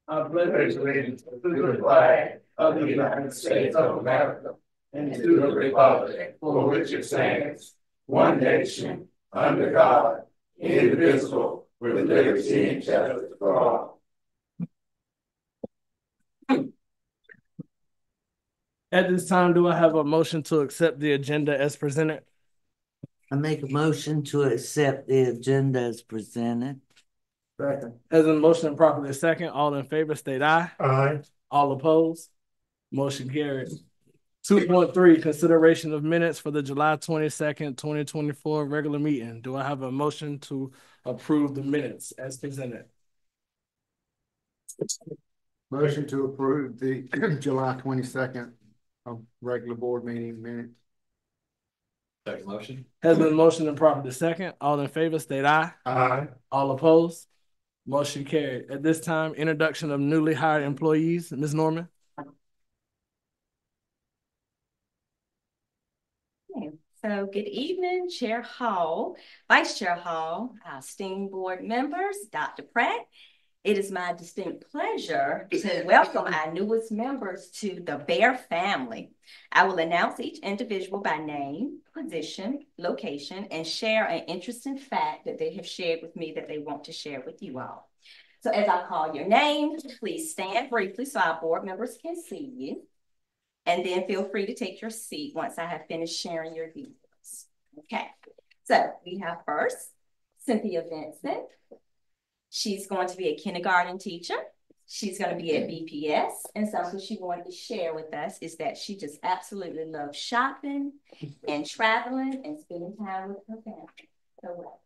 I pledge allegiance to the flag of the United States of America and to the republic for which it stands, one nation, under God, indivisible, with liberty and justice for all. At this time, do I have a motion to accept the agenda as presented? I make a motion to accept the agenda as presented. Second. As a motion properly second, all in favor state aye. Aye. All opposed? Motion carried. 2.3, consideration of minutes for the July 22nd, 2024 regular meeting. Do I have a motion to approve the minutes as presented? Motion to approve the July 22nd regular board meeting minutes. Second motion. Has been motioned and properly second. All in favor state aye. Aye. All opposed? Motion carried. At this time, introduction of newly hired employees. Ms. Norman. So good evening, Chair Hall, Vice Chair Hall, our esteemed board members, Dr. Pratt. It is my distinct pleasure to welcome our newest members to the Bear family. I will announce each individual by name, position, location, and share an interesting fact that they have shared with me that they want to share with you all. So as I call your name, please stand briefly so our board members can see you. And then feel free to take your seat once I have finished sharing your details. Okay, so we have first, Cynthia Vincent. She's going to be a kindergarten teacher. She's going to be at BPS. And something she wanted to share with us is that she just absolutely loves shopping and traveling and spending time with her family. So welcome.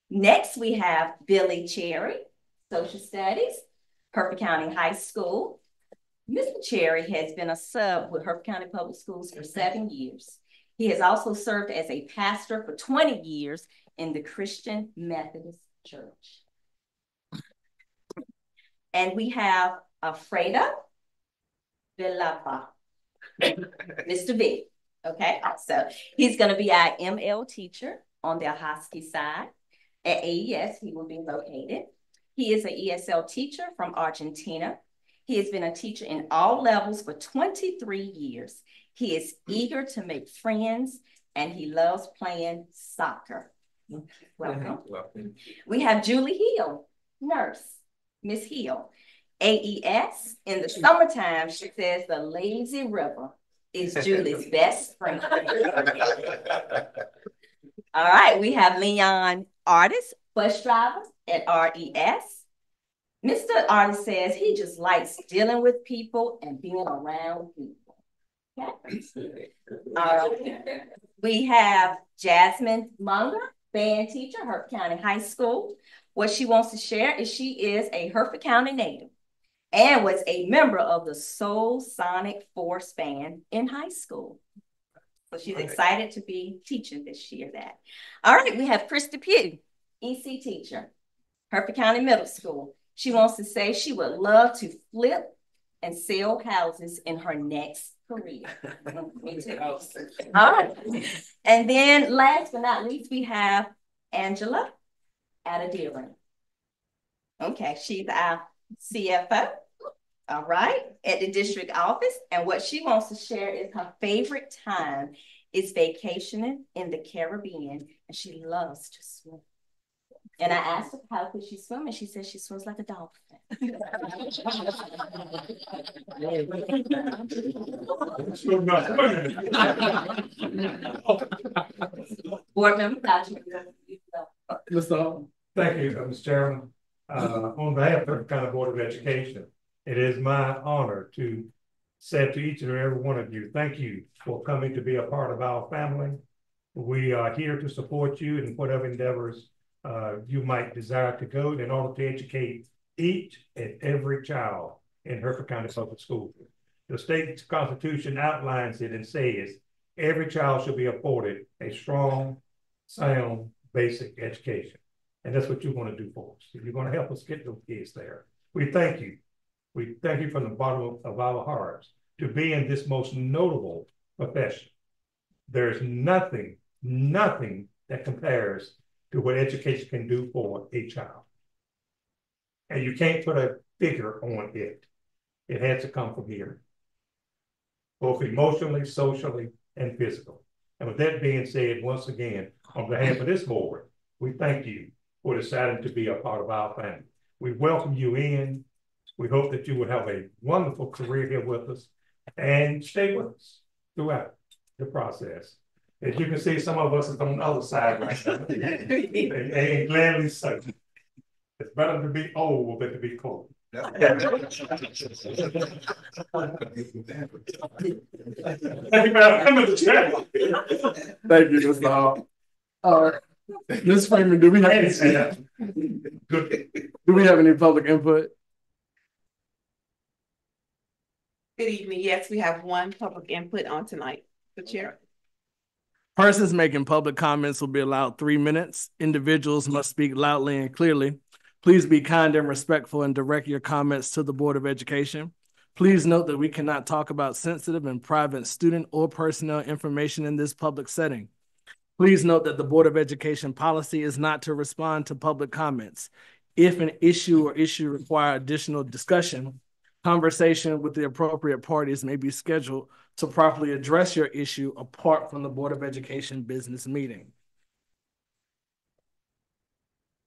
Next, we have Billy Cherry, Social Studies, Hertford County High School. Mr. Cherry has been a sub with Hertford County Public Schools for 7 years. He has also served as a pastor for 20 years in the Christian Methodist Church. And we have Alfredo Villapa, Mr. V. Okay, so he's going to be our ML teacher on the Husky side. At AES, he will be located. He is an ESL teacher from Argentina. He has been a teacher in all levels for 23 years. He is eager to make friends and he loves playing soccer. Welcome. Welcome. We have Julie Hill, nurse, Miss Hill. AES, in the summertime, she says the lazy river is Julie's best friend. All right, we have Leon Artist, bus driver at RES. Mr. Artist says he just likes dealing with people and being around people. Okay. We have Jasmine Munger, band teacher, Hertford County High School. What she wants to share is she is a Hertford County native and was a member of the Soul Sonic Force band in high school. So she's excited to be teaching this year that. All right, we have Krista Pugh, EC teacher, Hertford County Middle School. She wants to say she would love to flip and sell houses in her next career. Me too. All right. And then last but not least, we have Angela Adadiran. Okay, she's our CFO. All right, at the district office. And what she wants to share is her favorite time is vacationing in the Caribbean. And she loves to swim. And I asked her how could she swim, and she said she swims like a dolphin. Board member, Mr. Thank you, Mr. Chairman. On behalf of the County Board of Education, it is my honor to say to each and every one of you, thank you for coming to be a part of our family. We are here to support you in whatever endeavors you might desire to go in order to educate each and every child in Hertford County Public Schools. The state constitution outlines it and says every child should be afforded a strong, sound, basic education. And that's what you want to do for us. If you're going to help us get those kids there, we thank you. We thank you from the bottom of our hearts to be in this most notable profession. There's nothing that compares to what education can do for a child. And you can't put a figure on it. It has to come from here, both emotionally, socially, and physically. And with that being said, once again, on behalf of this board, we thank you for deciding to be a part of our family. We welcome you in. We hope that you will have a wonderful career here with us and stay with us throughout the process. As you can see, some of us is on the other side right now. and gladly so. It's better to be old than to be cold. Thank you, Mr. Hall. Ms. Freeman, do we have any public input? Good evening. Yes, we have one public input on tonight. The chair. Persons making public comments will be allowed 3 minutes. Individuals must speak loudly and clearly. Please be kind and respectful and direct your comments to the Board of Education. Please note that we cannot talk about sensitive and private student or personnel information in this public setting. Please note that the Board of Education policy is not to respond to public comments. If an issue or issue require additional discussion, conversation with the appropriate parties may be scheduled to properly address your issue apart from the Board of Education business meeting.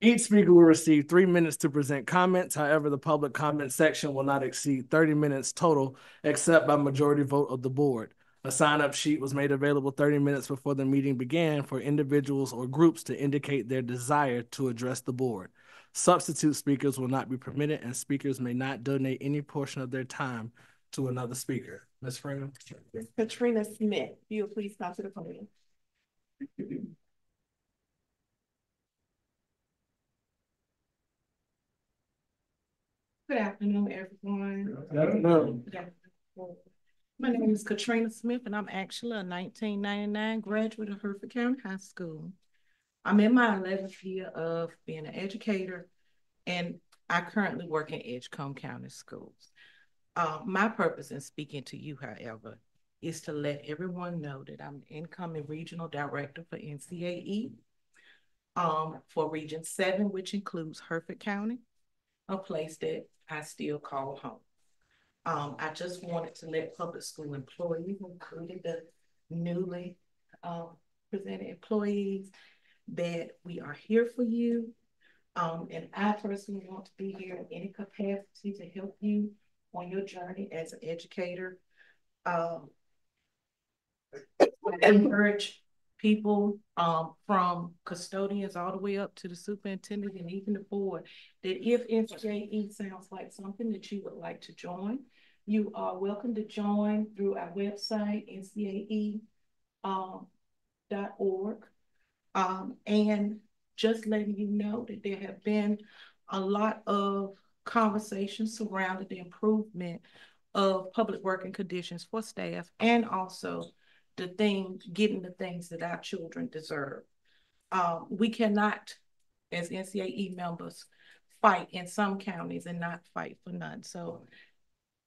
Each speaker will receive 3 minutes to present comments. However, the public comment section will not exceed 30 minutes total, except by majority vote of the board. A sign-up sheet was made available 30 minutes before the meeting began for individuals or groups to indicate their desire to address the board. Substitute speakers will not be permitted, and speakers may not donate any portion of their time to another speaker. Ms. Freeman? Katrina Smith, if you will please come to the podium. Good afternoon, everyone. Good afternoon. My name is Katrina Smith, and I'm actually a 1999 graduate of Hertford County High School. I'm in my 11th year of being an educator, and I currently work in Edgecombe County Schools. My purpose in speaking to you, however, is to let everyone know that I'm the incoming regional director for NCAE for Region 7, which includes Hertford County, a place that I still call home. I just wanted to let public school employees, including the newly presented employees, that we are here for you. And I personally want to be here in any capacity to help you on your journey as an educator. I encourage people from custodians all the way up to the superintendent and even the board that if NCAE sounds like something that you would like to join, you are welcome to join through our website, ncae.org. And just letting you know that there have been a lot of conversations surrounding the improvement of public working conditions for staff and also getting the things that our children deserve. We cannot, as NCAE members, fight in some counties and not fight for none. So,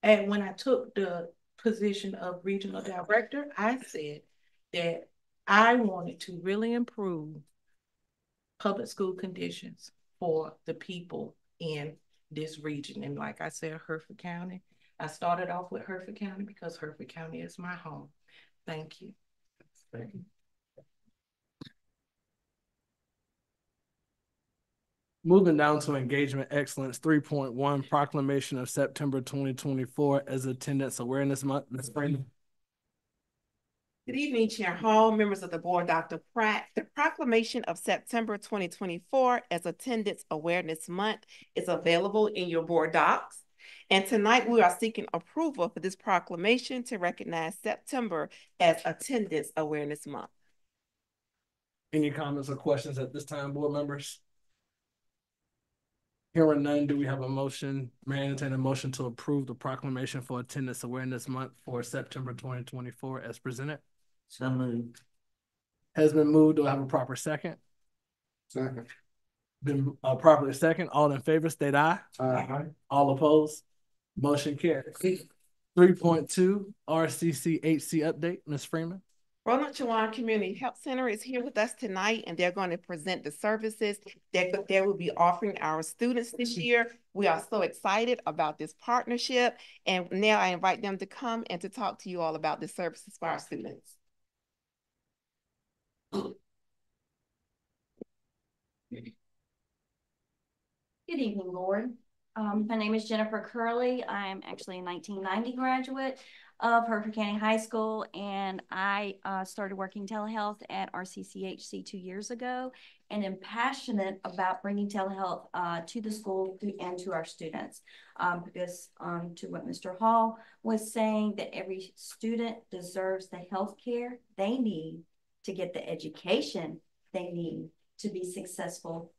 and when I took the position of regional director, I said that I wanted to really improve public school conditions for the people in this region. And like I said, Hertford County, I started off with Hertford County because Hertford County is my home. Thank you. Thank you. Moving down to Engagement Excellence 3.1, Proclamation of September 2024 as Attendance Awareness Month. Ms. Brandon. Good evening, Chair Hall, members of the board, Dr. Pratt. The proclamation of September 2024 as Attendance Awareness Month is available in your board docs. And tonight we are seeking approval for this proclamation to recognize September as Attendance Awareness Month. Any comments or questions at this time, board members? Hearing none, do we have a motion? May I entertain a motion to approve the proclamation for Attendance Awareness Month for September 2024 as presented? So moved. Has been moved. Do I have a proper second? Second. Been properly second. All in favor, state aye. Aye. All opposed? Motion carries. 3.2 RCCHC update, Ms. Freeman. Roanoke Chowan Community Health Center is here with us tonight, and they're going to present the services that they will be offering our students this year. We are so excited about this partnership, and now I invite them to come and to talk to you all about the services for our students. Good evening, Lord. My name is Jennifer Curley. I am actually a 1990 graduate of Hertford County High School, and I started working telehealth at RCCHC 2 years ago, and am passionate about bringing telehealth to the school and to our students. Because to what Mr. Hall was saying, that every student deserves the health care they need to get the education they need to be successful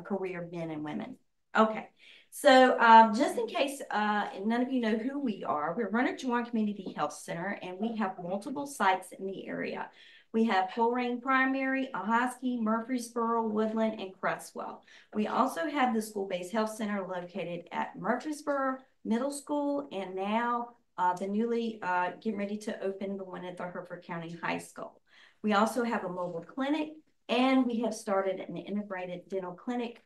career men and women. Okay, so just in case none of you know who we are, we're Roanoke Chowan Community Health Center, and we have multiple sites in the area. We have Coleraine Primary, Ahoskie, Murfreesboro, Woodland, and Cresswell. We also have the school-based health center located at Murfreesboro Middle School, and now the newly getting ready to open the one at the Hertford County High School. We also have a mobile clinic, and we have started an integrated dental clinic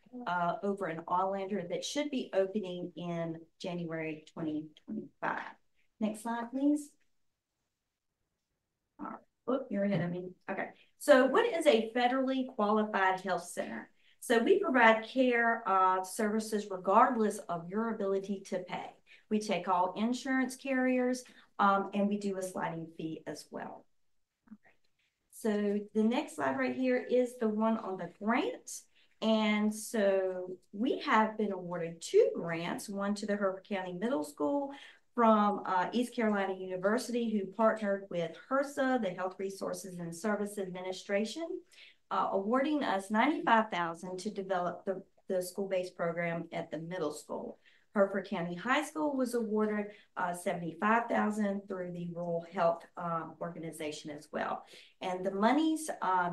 over in Allander that should be opening in January 2025. Next slide, please. All right. Oh, you're ahead of me. Okay. So what is a federally qualified health center? So we provide care services regardless of your ability to pay. We take all insurance carriers, and we do a sliding fee as well. So the next slide right here is the one on the grants. And so we have been awarded 2 grants, one to the Hertford County Middle School from East Carolina University, who partnered with HRSA, the Health Resources and Service Administration, awarding us $95,000 to develop the school-based program at the middle school. Hertford County High School was awarded $75,000 through the Rural Health Organization as well. And the monies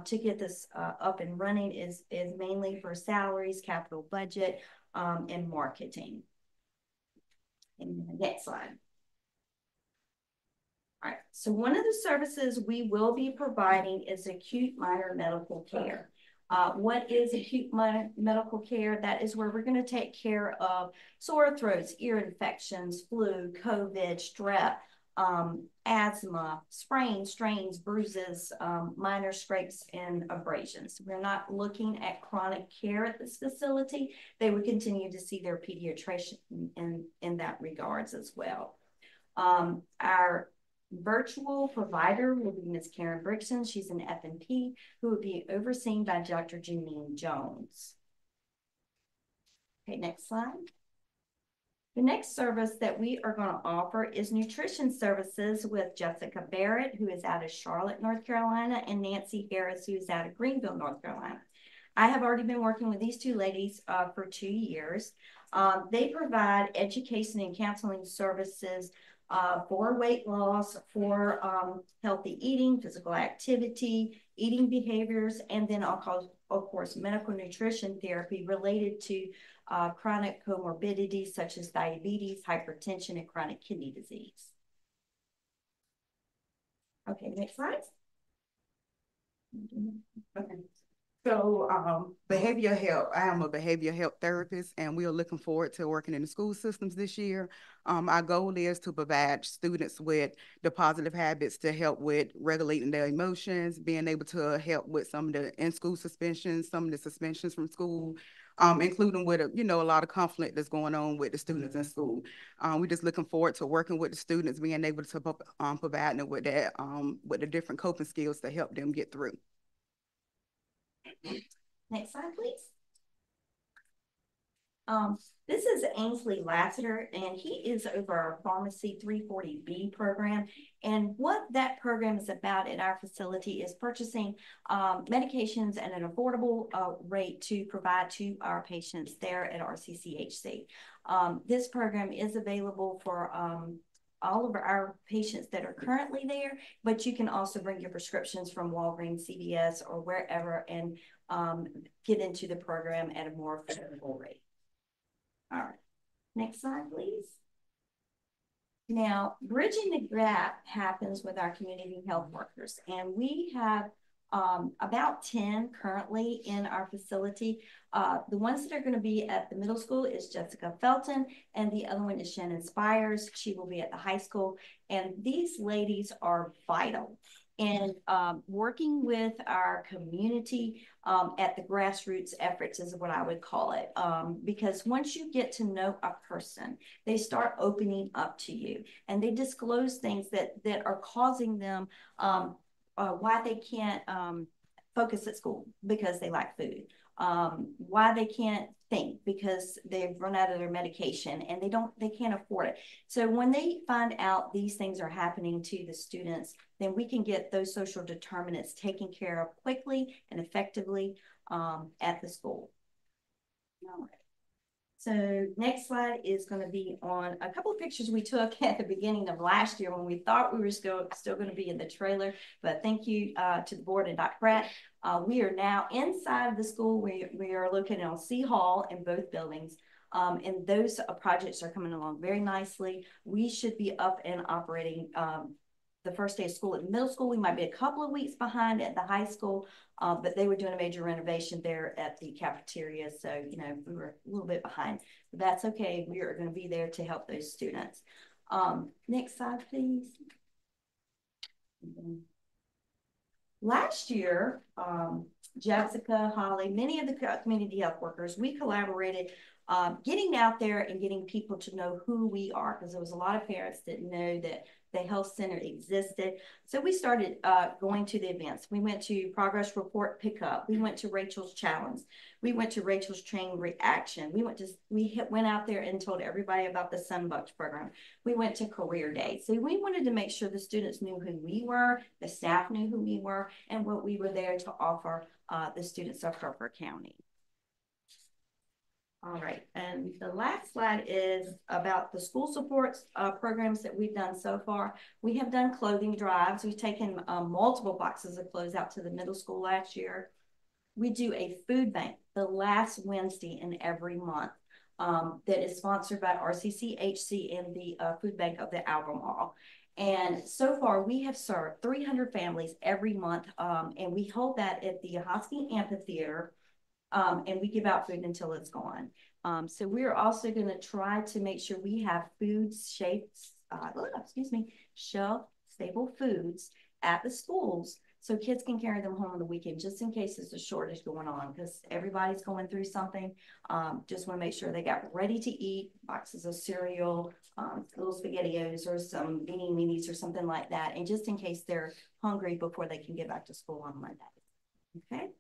to get this up and running is mainly for salaries, capital budget, and marketing. And the next slide. All right, so one of the services we will be providing is acute minor medical care. What is acute medical care? That is where we're going to take care of sore throats, ear infections, flu, COVID, strep, asthma, sprains, strains, bruises, minor scrapes, and abrasions. We're not looking at chronic care at this facility. They would continue to see their pediatrician in that regards as well. Our virtual provider will be Ms. Karen Brixton. She's an F&P who will be overseen by Dr. Janine Jones. Okay, next slide. The next service that we are going to offer is nutrition services with Jessica Barrett, who is out of Charlotte, North Carolina, and Nancy Harris, who is out of Greenville, North Carolina. I have already been working with these 2 ladies for 2 years. They provide education and counseling services for weight loss, for healthy eating, physical activity, eating behaviors, and then of course, medical nutrition therapy related to chronic comorbidities such as diabetes, hypertension, and chronic kidney disease. Okay, next slide. Okay. So behavioral health, I am a behavioral health therapist, and we are looking forward to working in the school systems this year. Our goal is to provide students with the positive habits to help with regulating their emotions, being able to help with some of the in-school suspensions, some of the suspensions from school, including with a lot of conflict that's going on with the students in school. We're just looking forward to working with the students, being able to provide them with that, with the different coping skills to help them get through. Next slide, please. This is Ainsley Lassiter, and he is over our Pharmacy 340B program. And what that program is about at our facility is purchasing medications at an affordable rate to provide to our patients there at RCCHC. This program is available for all of our patients that are currently there, but you can also bring your prescriptions from Walgreens, CVS, or wherever and get into the program at a more affordable rate. All right, next slide, please. Now, bridging the gap happens with our community health workers, and we have about 10 currently in our facility. The ones that are going to be at the middle school is Jessica Felton, and the other one is Shannon Spires. She will be at the high school, and these ladies are vital in working with our community at the grassroots efforts is what I would call it. Because once you get to know a person, they start opening up to you and they disclose things that are causing them why they can't focus at school because they lack food. Why they can't think because they've run out of their medication and they can't afford it. So when they find out these things are happening to the students, then we can get those social determinants taken care of quickly and effectively at the school. All right. So next slide is going to be on a couple of pictures we took at the beginning of last year when we thought we were still going to be in the trailer. But thank you to the board and Dr. Pratt. We are now inside the school. We are located on C Hall in both buildings. And those projects are coming along very nicely. We should be up and operating the first day of school at the middle school. We might be a couple of weeks behind at the high school, but they were doing a major renovation there at the cafeteria. So, you know, we were a little bit behind, but that's okay. We are going to be there to help those students. Next slide, please. Last year, Jessica, Holly, many of the community health workers, we collaborated getting out there and getting people to know who we are, because there was a lot of parents that know that the health center existed. So we started going to the events. We went to Progress Report Pickup. We went to Rachel's Challenge. We went to Rachel's Train Reaction. We went out there and told everybody about the Sunbucks program. We went to Career Day. So we wanted to make sure the students knew who we were, the staff knew who we were, and what we were there to offer the students of Hertford County. All right, and the last slide is about the school supports programs that we've done so far. We have done clothing drives. We've taken multiple boxes of clothes out to the middle school last year. We do a food bank the last Wednesday in every month that is sponsored by RCCHC and the food bank of the Albemarle. And so far, we have served 300 families every month, and we hold that at the Hosky Amphitheater. And we give out food until it's gone. So we're also going to try to make sure we have shelf-stable foods at the schools so kids can carry them home on the weekend, just in case there's a shortage going on, because everybody's going through something. Just want to make sure they got ready to eat, boxes of cereal, little SpaghettiOs or some beanie weenies or something like that, and just in case they're hungry before they can get back to school on Monday. Okay.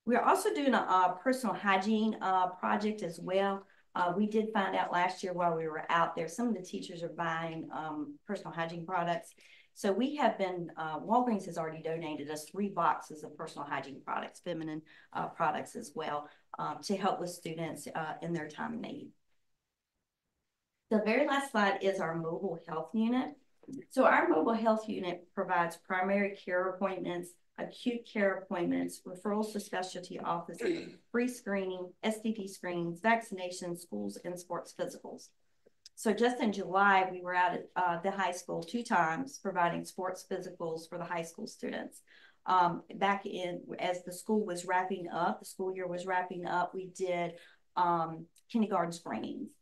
We're also doing a personal hygiene project as well. We did find out last year while we were out there, some of the teachers are buying personal hygiene products. So we have been, Walgreens has already donated us 3 boxes of personal hygiene products, feminine products as well, to help with students in their time of need. The very last slide is our mobile health unit. So our mobile health unit provides primary care appointments, acute care appointments, referrals to specialty offices, free screening, STD screenings, vaccinations, schools, and sports physicals. So just in July, we were out at the high school 2 times providing sports physicals for the high school students. Back in, as the school was wrapping up, the school year was wrapping up, we did kindergarten screenings.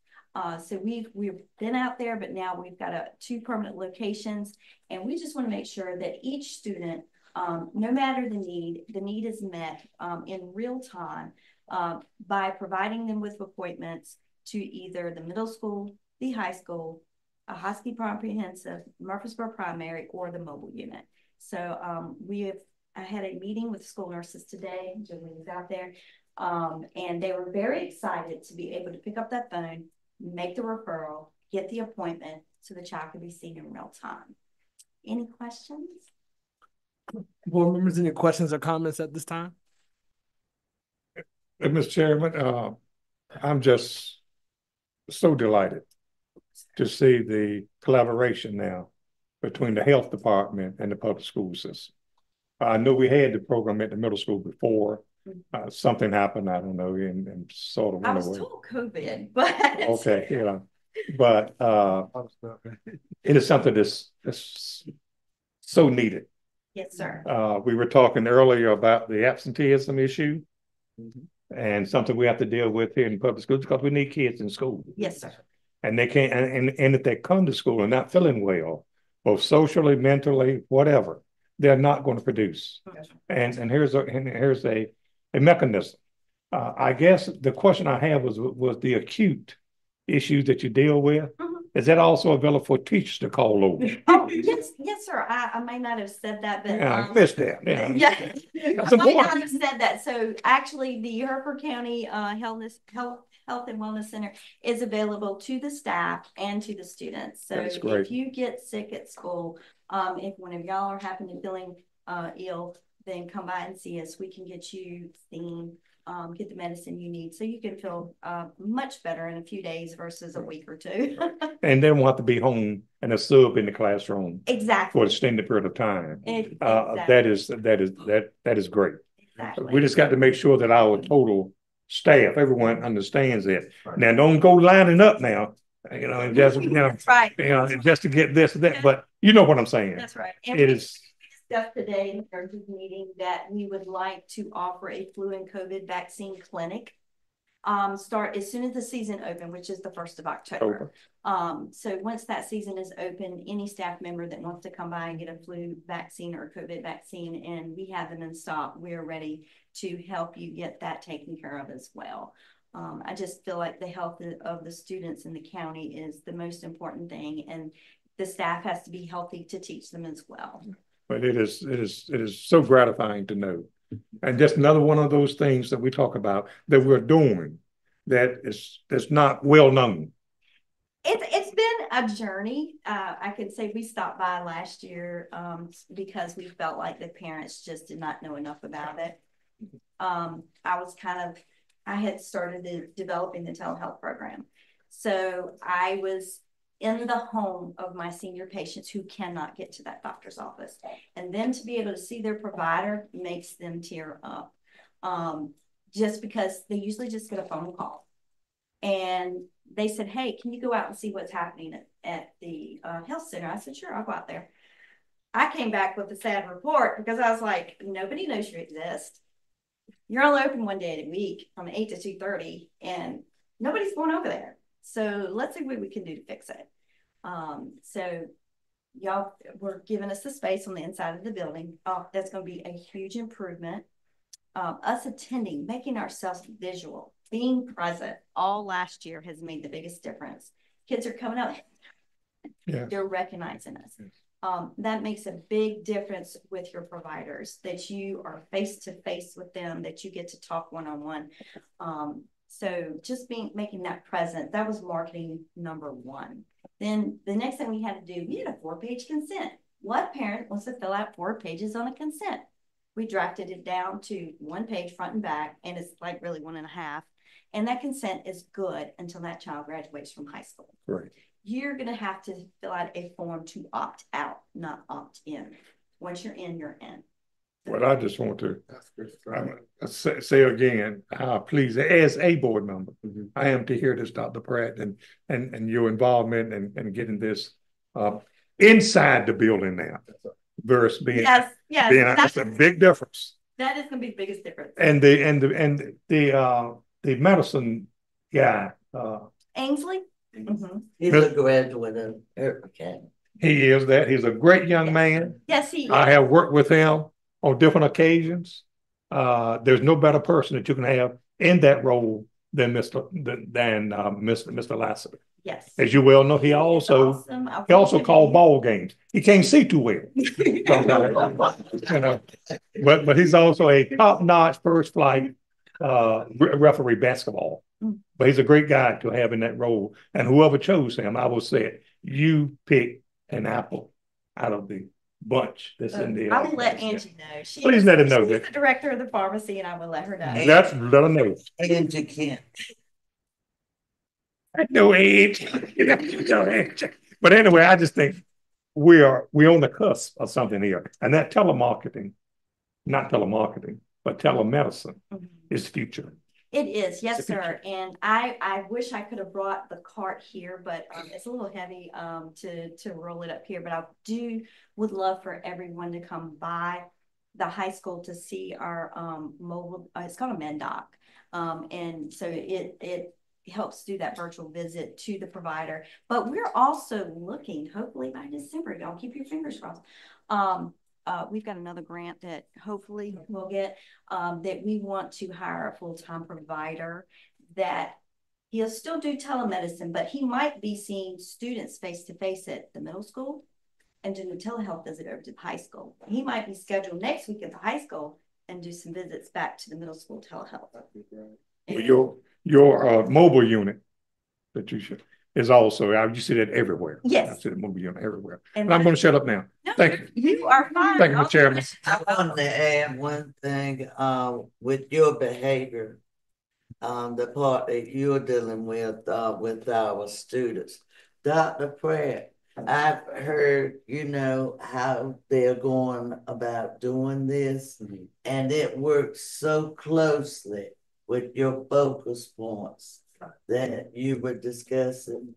So we've been out there, but now we've got 2 permanent locations, and we just want to make sure that each student, no matter the need is met in real time by providing them with appointments to either the middle school, the high school, a Hosky Comprehensive, Murfreesboro Primary, or the mobile unit. So I had a meeting with school nurses today. Julie was out there, and they were very excited to be able to pick up that phone, make the referral, get the appointment so the child could be seen in real time. Any questions? Board members, any questions or comments at this time? Mr. Chairman, I'm just so delighted to see the collaboration now between the health department and the public school system. I know we had the program at the middle school before. Something happened, I don't know, and sort of went away. I was told COVID, but okay, yeah. But it is something that's so needed. Yes, sir. We were talking earlier about the absenteeism issue and something we have to deal with here in public schools because we need kids in school. Yes, sir. And they can't, and if they come to school and not feeling well, both socially, mentally, whatever, they're not going to produce. And here's a mechanism. I guess the question I have was the acute issues that you deal with. Is that also available for teachers to call over? Oh, yes, sir. I may not have said that, but Yeah, I missed that. Yeah, I might not have said that. So actually, the Hertford County Health and Wellness Center is available to the staff and to the students. So if you get sick at school, if one of y'all are happening to feeling ill, then come by and see us. We can get you seen. Get the medicine you need so you can feel much better in a few days versus a week or two. And then we'll have to be home and a sub in the classroom exactly for an extended period of time. Exactly. That is great. Exactly. We just got to make sure that our total staff, everyone understands it. Now, don't go lining up now, and just right. Just to get this and that. But you know what I'm saying. That's right. It is. Today in our meeting that we would like to offer a flu and COVID vaccine clinic start as soon as the season open, which is the 1st of October. So once that season is open, any staff member that wants to come by and get a flu vaccine or COVID vaccine, and we have them in stock, we're ready to help you get that taken care of as well. I just feel like the health of the students in the county is the most important thing, and the staff has to be healthy to teach them as well. But it is so gratifying to know. And just another one of those things that we talk about that we're doing that's not well known. It's been a journey. I could say we stopped by last year because we felt like the parents just did not know enough about it. I had started developing the telehealth program. So I was in the home of my senior patients who cannot get to that doctor's office. And then to be able to see their provider makes them tear up. Just because they usually just get a phone call. And they said, hey, can you go out and see what's happening at the health center? I said, sure, I'll go out there. I came back with a sad report because I was like, nobody knows you exist. You're only open one day a week from 8 to 2:30 and nobody's going over there. So let's see what we can do to fix it. So y'all were giving us the space on the inside of the building. That's going to be a huge improvement. Us attending, making ourselves visual, being present all last year has made the biggest difference. Kids are coming up. Yeah. They're recognizing us. Yes. That makes a big difference with your providers, that you are face to face with them, that you get to talk one-on-one. So just making that present, that was marketing number one. Then the next thing we had to do, we had a 4-page consent. What parent wants to fill out 4 pages on a consent? We drafted it down to 1 page front and back, and it's like really 1.5. And that consent is good until that child graduates from high school. Right. You're going to have to fill out a form to opt out, not opt in. Once you're in, you're in. Well, I just want to say again how pleased as a board member I am to hear this, Dr. Pratt, and your involvement and getting this inside the building now versus being that's a big difference. That is going to be the biggest difference. And the medicine guy, Ainsley. He's a graduate of Hertford County. He is that. He's a great young man. Yes, he is. I have worked with him on different occasions. There's no better person that you can have in that role than Mr. Lassiter. Yes. As you well know, he also called ball games. He can't see too well. But he's also a top-notch first flight referee basketball. But he's a great guy to have in that role. And whoever chose him, I will say it, you pick an apple out of the bunch that's in there. I will let Angie know. Please let her know that. She's the director of the pharmacy, and I will let her know. Let her know. Angie can't. No age. But anyway, I just think we're on the cusp of something here. And that telemarketing, not telemarketing, but telemedicine is the future. It is, yes, sir. And I wish I could have brought the cart here, but it's a little heavy to roll it up here. But would love for everyone to come by the high school to see our mobile. It's called a MedDoc, and so it helps do that virtual visit to the provider. But we're also looking, hopefully by December, y'all keep your fingers crossed. We've got another grant that hopefully we'll get, that we want to hire a full-time provider that he'll still do telemedicine, but he might be seeing students face-to-face at the middle school and doing a telehealth visit over to the high school. He might be scheduled next week at the high school and do some visits back to the middle school telehealth. Well, your mobile unit that you should is also, you see that everywhere. Yes. I see the mobile unit everywhere. And I'm going to shut up now. No, Thank you. You are fine. Thank you, Mr. Chairman. I wanted to add one thing, with your behavior, the part that you're dealing with our students. Dr. Pratt, I've heard, how they're going about doing this, and it works so closely with your focus points that you were discussing.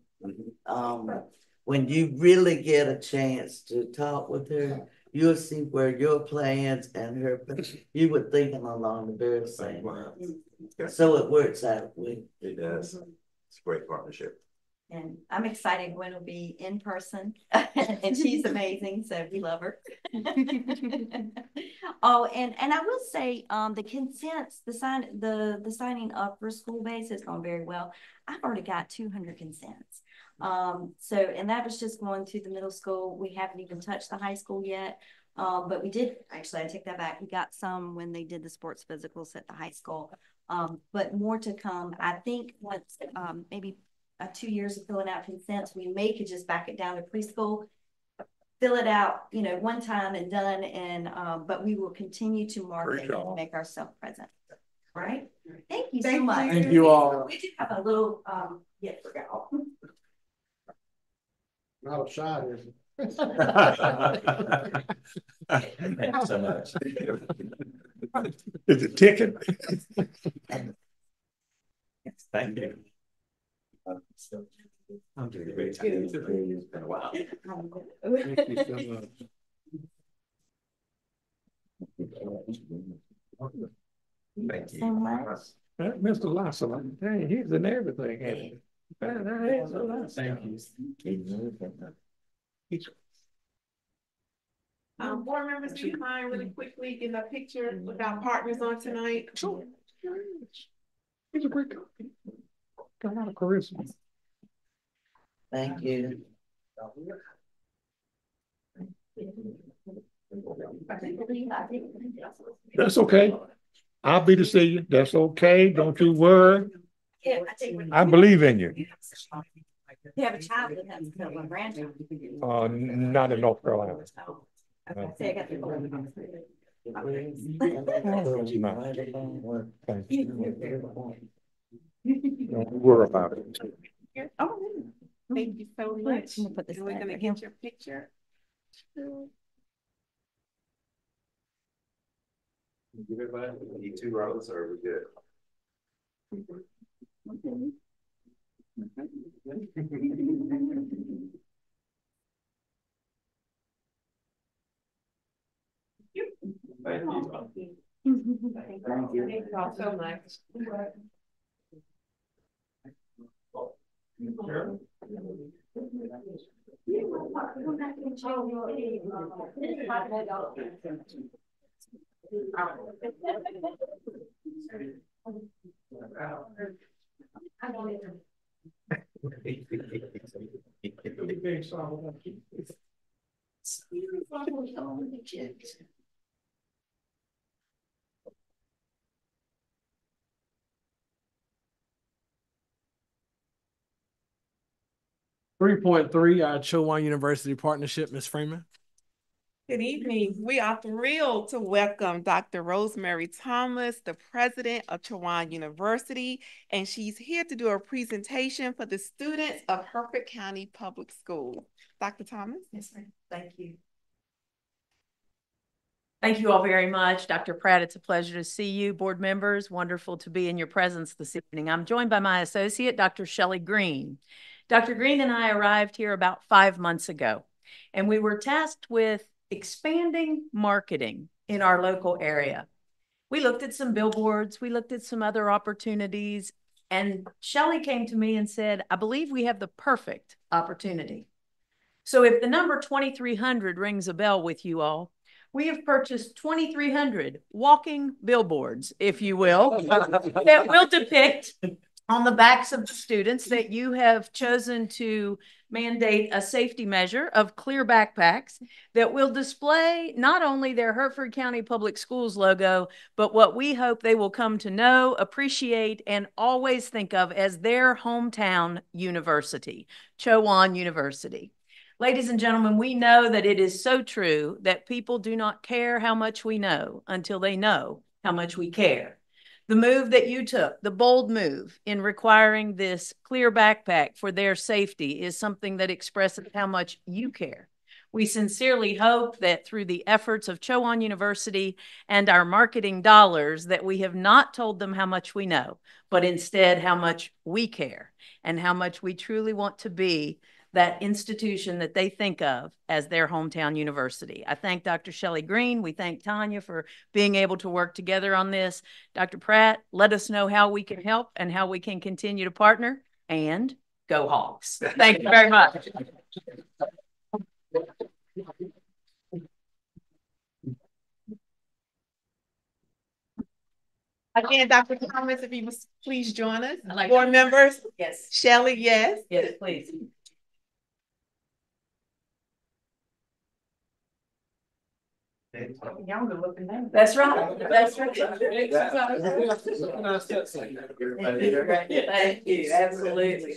When you really get a chance to talk with her, you'll see where your plans and her, you were thinking along the very same lines. So it works out with. It does. It's a great partnership. And I'm excited. Gwen will be in person and she's amazing. So we love her. Oh, and I will say, the consents, the signing up for school base has gone very well. I've already got 200 consents. And that was just going to the middle school. We haven't even touched the high school yet. But we did, actually, I take that back. We got some when they did the sports physicals at the high school. But more to come. I think once, maybe 2 years of filling out consents, we could just back it down to preschool, fill it out, one time and done. And, but we will continue to market and make ourselves present. All right. Thank you so much. Thank you all. We do have a little, gift for y'all. Not a shot, is it? Thank you so much. Is it ticking? Thank you. I'm doing a great time. It's been a while. Thank you Thank you So much. Mr. Lassiter, dang, he's in everything. Ain't Thank you. Board members, do you mind really quickly getting a picture with our partners on tonight? Sure. He's a great guy. Got a lot of charisma. Thank you. That's okay. I'll be to see you. That's okay. Don't you worry. Yeah, I believe in you. You have a child that has a grandchild. Not in North Carolina. Okay, say I got the Thank you. Don't worry about it. Oh, thank you so much. I'm gonna put this And we're back gonna right get your picture. Need 2 rows or are we good? Thank you. Thank you all so much. Three point three, our Chowan University partnership, Ms. Freeman. Good evening. We are thrilled to welcome Dr. Rosemary Thomas, the president of Chowan University, and she's here to do a presentation for the students of Hertford County Public Schools. Dr. Thomas? Yes, ma'am. Thank you. Thank you all very much. Dr. Pratt, it's a pleasure to see you. Board members, wonderful to be in your presence this evening. I'm joined by my associate, Dr. Shelley Green. Dr. Green and I arrived here about 5 months ago, and we were tasked with expanding marketing in our local area. We looked at some billboards, we looked at some other opportunities, and Shelley came to me and said, I believe we have the perfect opportunity. So if the number 2,300 rings a bell with you all, we have purchased 2,300 walking billboards, if you will, that will depict on the backs of the students that you have chosen to mandate a safety measure of clear backpacks that will display not only their Hertford County Public Schools logo, but what we hope they will come to know, appreciate, and always think of as their hometown university, Chowan University. Ladies and gentlemen, we know that it is so true that people do not care how much we know until they know how much we care. The move that you took, the bold move in requiring this clear backpack for their safety, is something that expresses how much you care. We sincerely hope that through the efforts of Chowan University and our marketing dollars that we have not told them how much we know, but instead how much we care and how much we truly want to be that institution that they think of as their hometown university. I thank Dr. Shelley Green. We thank Tanya for being able to work together on this. Dr. Pratt, let us know how we can help and how we can continue to partner, and go Hawks. Thank you very much. Again, Dr. Thomas, if you must please join us. Board members? Yes. Shelley, yes. Yes, please. Younger looking man. That's right. That's right. Thank you. Absolutely.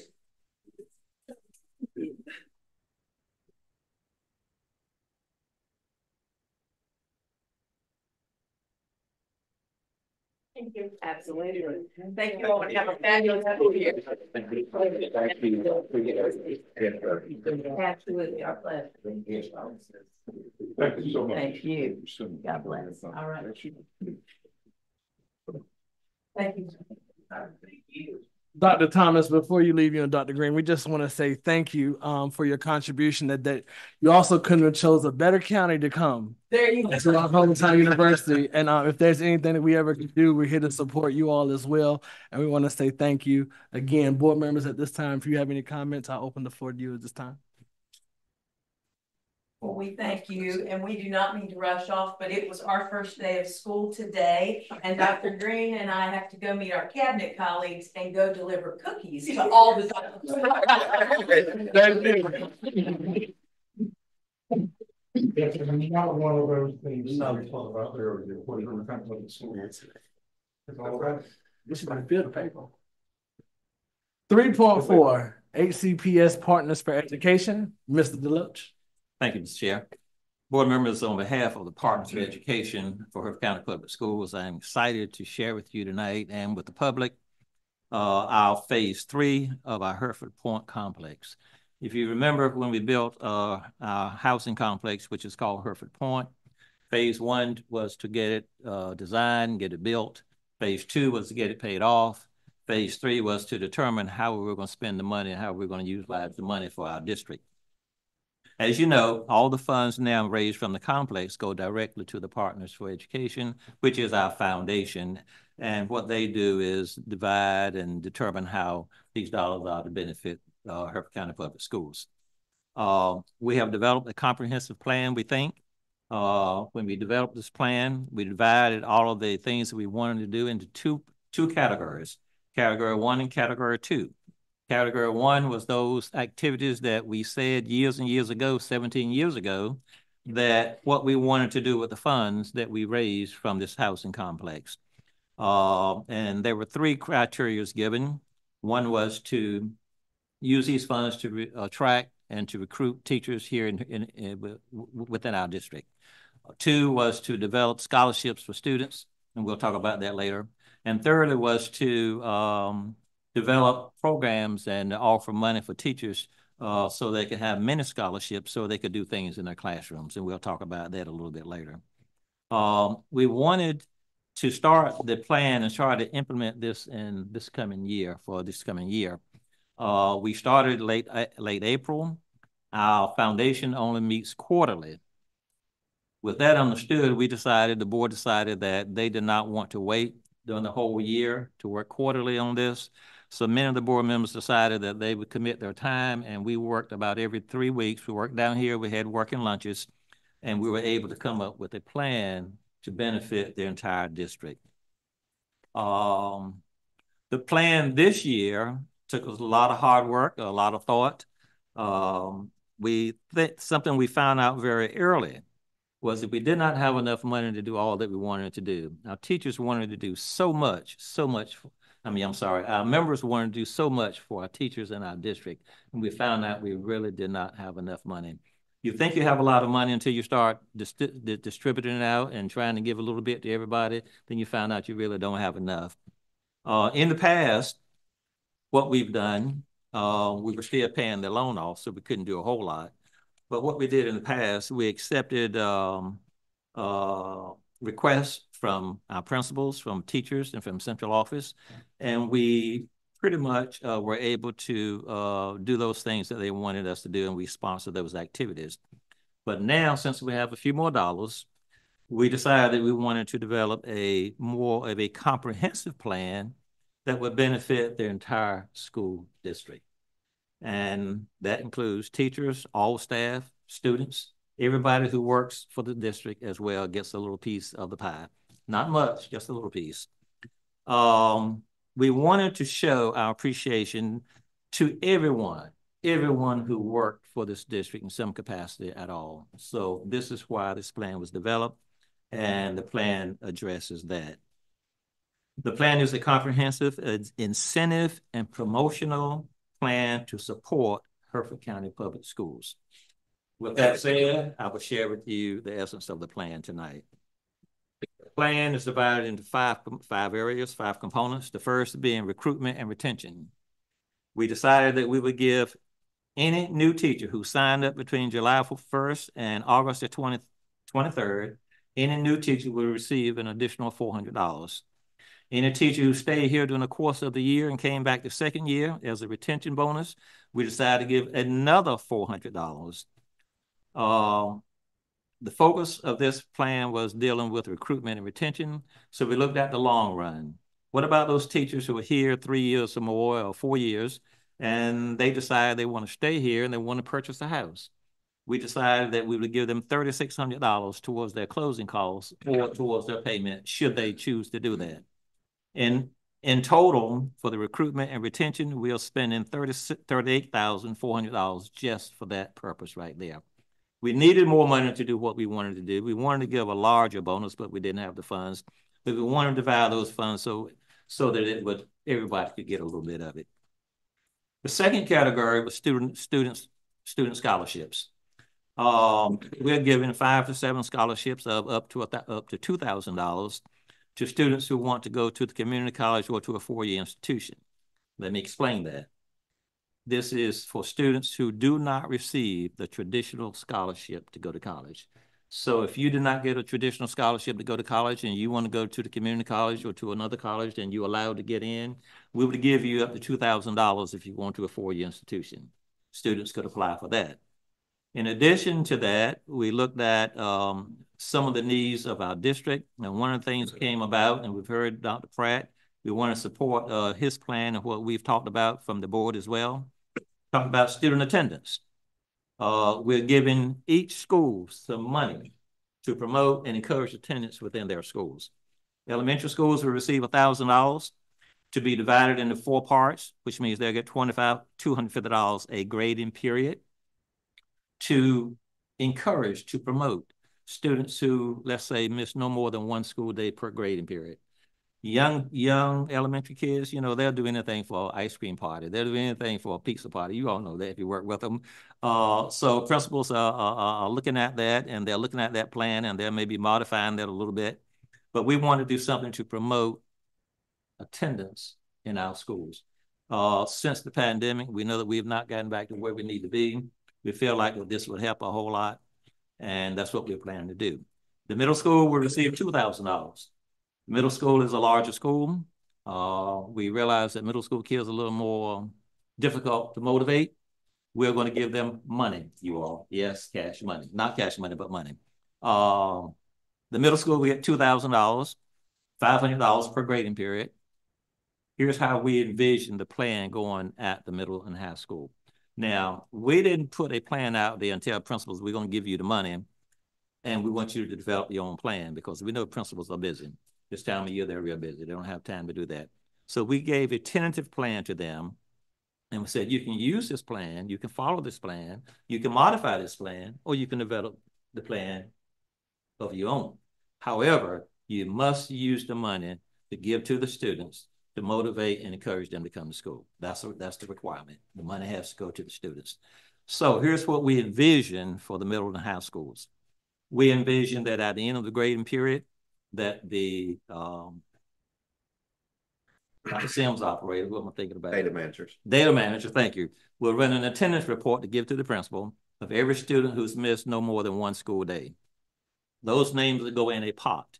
Thank you. Absolutely. Thank you all, and have a fabulous year. Absolutely, our pleasure. Thank you so much. Thank you. God bless. All right. Thank you. Dr. Thomas, before you leave, Dr. Green, we just want to say thank you for your contribution. That you also couldn't have chose a better county to come. There you go. To our hometown university. And if there's anything that we ever can do, we're here to support you all as well. And we want to say thank you. Again, board members, at this time, if you have any comments, I'll open the floor to you at this time. Well, we thank you, and we do not mean to rush off, but it was our first day of school today, and Dr. Green and I have to go meet our cabinet colleagues and go deliver cookies to all the doctors. Not one of those things I was talking about earlier, what you're kind of the school. It's all right. This is my field paper. 3.4 HCPS Partners for Education, Mr. Deloach. Thank you, Mr. Chair. Board members, on behalf of the Partners for Education for Hertford County Public Schools, I'm excited to share with you tonight and with the public our phase 3 of our Hertford Point complex. If you remember when we built our housing complex, which is called Hertford Point, phase 1 was to get it designed, get it built. Phase 2 was to get it paid off. Phase 3 was to determine how we were going to spend the money and how we were going to utilize the money for our district. As you know, all the funds now raised from the complex go directly to the Partners for Education, which is our foundation. And what they do is divide and determine how these dollars are to benefit Hertford County Public Schools. We have developed a comprehensive plan, we think. When we developed this plan, we divided all of the things that we wanted to do into two categories, Category 1 and Category 2. Category 1 was those activities that we said years and years ago, 17 years ago, that what we wanted to do with the funds that we raised from this housing complex. And there were 3 criteria given. One was to use these funds to attract and to recruit teachers here within our district. 2 was to develop scholarships for students, and we'll talk about that later. And thirdly was to develop programs and offer money for teachers so they could have many scholarships so they could do things in their classrooms. And we'll talk about that a little bit later. We wanted to start the plan and try to implement this in this coming year, for this coming year. We started late April. Our foundation only meets quarterly. With that understood, the board decided that they did not want to wait during the whole year to work quarterly on this. So many of the board members decided that they would commit their time, and we worked about every 3 weeks. We worked down here, we had working lunches, and we were able to come up with a plan to benefit the entire district. The plan this year took us a lot of hard work, a lot of thought. Something we found out very early was that we did not have enough money to do all that we wanted to do. Our teachers wanted to do so much. Our members wanted to do so much for our teachers in our district, and we found out we really did not have enough money. You think you have a lot of money until you start distributing it out and trying to give a little bit to everybody, then you find out you really don't have enough. In the past, what we've done, we were still paying the loan off, so we couldn't do a whole lot. But what we did in the past, we accepted requests from our principals, from teachers, and from central office, and we pretty much were able to do those things that they wanted us to do, and we sponsored those activities. But now, since we have a few more dollars, we decided that we wanted to develop more of a comprehensive plan that would benefit the entire school district. And that includes teachers, all staff, students, everybody who works for the district as well gets a little piece of the pie. Not much, just a little piece. We wanted to show our appreciation to everyone who worked for this district in some capacity at all. So this is why this plan was developed, and the plan addresses that. The plan is a comprehensive incentive and promotional plan to support Hertford County Public Schools. With that said, I will share with you the essence of the plan tonight. The plan is divided into five areas, 5 components. The first being recruitment and retention. We decided that we would give any new teacher who signed up between July 1st and August the 23rd, any new teacher will receive an additional $400. Any teacher who stayed here during the course of the year and came back the second year as a retention bonus, we decided to give another $400. The focus of this plan was dealing with recruitment and retention. So we looked at the long run. What about those teachers who are here 3 years or more, or 4 years, and they decide they want to stay here and they want to purchase a house? We decided that we would give them $3,600 towards their closing costs or towards their payment, should they choose to do that. In total, for the recruitment and retention, we are spending $38,400 just for that purpose right there. We needed more money to do what we wanted to do. We wanted to give a larger bonus, but we didn't have the funds. But we wanted to divide those funds so that everybody could get a little bit of it. The second category was student scholarships. We're giving 5 to 7 scholarships of up to $2,000 to students who want to go to the community college or to a 4-year institution. Let me explain that. This is for students who do not receive the traditional scholarship to go to college. So if you did not get a traditional scholarship to go to college and you want to go to the community college or to another college and you're allowed to get in, we would give you up to $2,000 if you want to a 4-year institution. Students could apply for that. In addition to that, we looked at some of the needs of our district. And one of the things that came about, and we've heard Dr. Pratt, we want to support his plan and what we've talked about from the board as well. Talk about student attendance. We're giving each school some money to promote and encourage attendance within their schools. Elementary schools will receive $1,000 to be divided into 4 parts, which means they'll get $250 a grading period to encourage, to promote students who, let's say, miss no more than 1 school day per grading period. Young elementary kids, you know, they'll do anything for an ice cream party. They'll do anything for a pizza party. You all know that if you work with them. So principals are looking at that, and they're looking at that plan, and they're maybe modifying that a little bit. But we want to do something to promote attendance in our schools. Since the pandemic, we know that we have not gotten back to where we need to be. We feel like this would help a whole lot, and that's what we're planning to do. The middle school will receive $2,000. Middle school is a larger school. We realize that middle school kids are a little more difficult to motivate. We're going to give them money, you all. Yes, cash money. Not cash money, but money. The middle school, we get $2,000, $500 per grading period. Here's how we envision the plan going at the middle and high school. Now, we didn't put a plan out there and tell principals we're going to give you the money and we want you to develop your own plan because we know principals are busy. This time of year, they're real busy. They don't have time to do that. So we gave a tentative plan to them and we said, you can use this plan, you can follow this plan, you can modify this plan, or you can develop the plan of your own. However, you must use the money to give to the students to motivate and encourage them to come to school. That's the requirement. The money has to go to the students. So here's what we envision for the middle and high schools. We envision that at the end of the grading period, that the not the Sims operator, what am I thinking about? Data managers. Data manager, thank you. We'll run an attendance report to give to the principal of every student who's missed no more than one school day. Those names will go in a pot,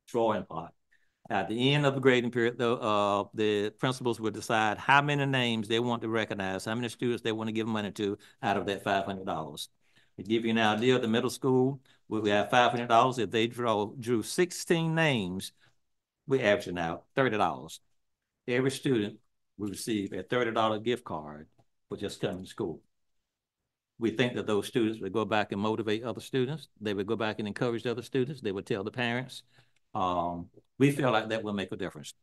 drawing pot. At the end of the grading period, though, the principals will decide how many names they want to recognize, how many students they want to give money to out of that $500. To give you an idea, the middle school, we have $500. If they drew 16 names, we're averaging out $30. Every student will receive a $30 gift card for just coming to school. We think that those students would go back and motivate other students. They would go back and encourage other students. They would tell the parents. We feel like that will make a difference.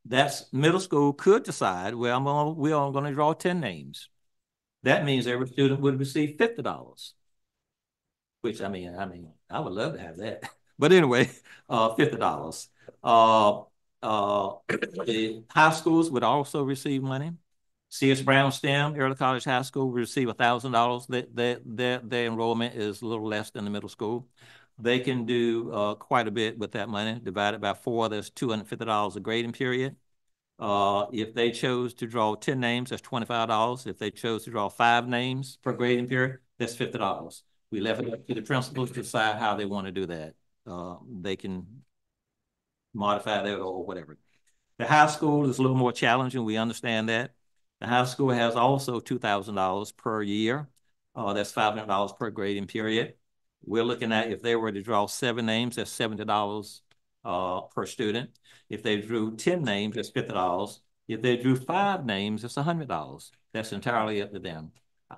That's middle school could decide, well, we're only going to draw 10 names. That means every student would receive $50, which I mean, I would love to have that. But anyway, $50. The high schools would also receive money. C.S. Brown STEM, Early College High School, will receive $1,000. Their enrollment is a little less than the middle school. They can do quite a bit with that money. Divided by 4, that's $250 a grading period. If they chose to draw 10 names, that's $25. If they chose to draw 5 names per grading period, that's $50. We left it up to the principals to decide how they want to do that. They can modify that or whatever. The high school is a little more challenging. We understand that. The high school has also $2,000 per year. That's $500 per grading period. We're looking at if they were to draw 7 names, that's $70 per student. If they drew 10 names, that's $50. If they drew 5 names, it's $100. That's entirely up to them.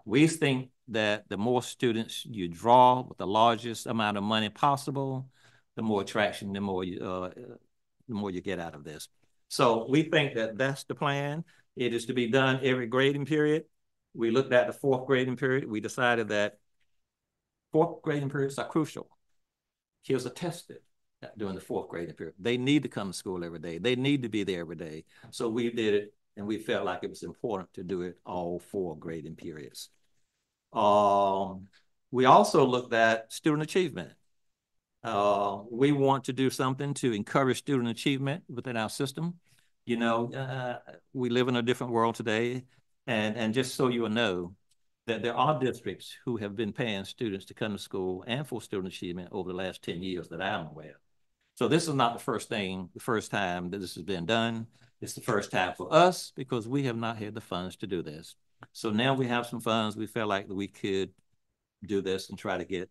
We think that the more students you draw with the largest amount of money possible, the more attraction, the more you get out of this. So we think that that's the plan. It is to be done every grading period. We looked at the 4th grading period. We decided that 4th grading periods are crucial. Kids are tested during the 4th grading period. They need to come to school every day. They need to be there every day. So we did it, and we felt like it was important to do it all 4 grading periods. We also looked at student achievement. We want to do something to encourage student achievement within our system. You know, we live in a different world today, and just so you know, that there are districts who have been paying students to come to school and for student achievement over the last 10 years that I'm aware of. So this is not the first time that this has been done. It's the first time for us because we have not had the funds to do this. So now we have some funds. We felt like we could do this and try to get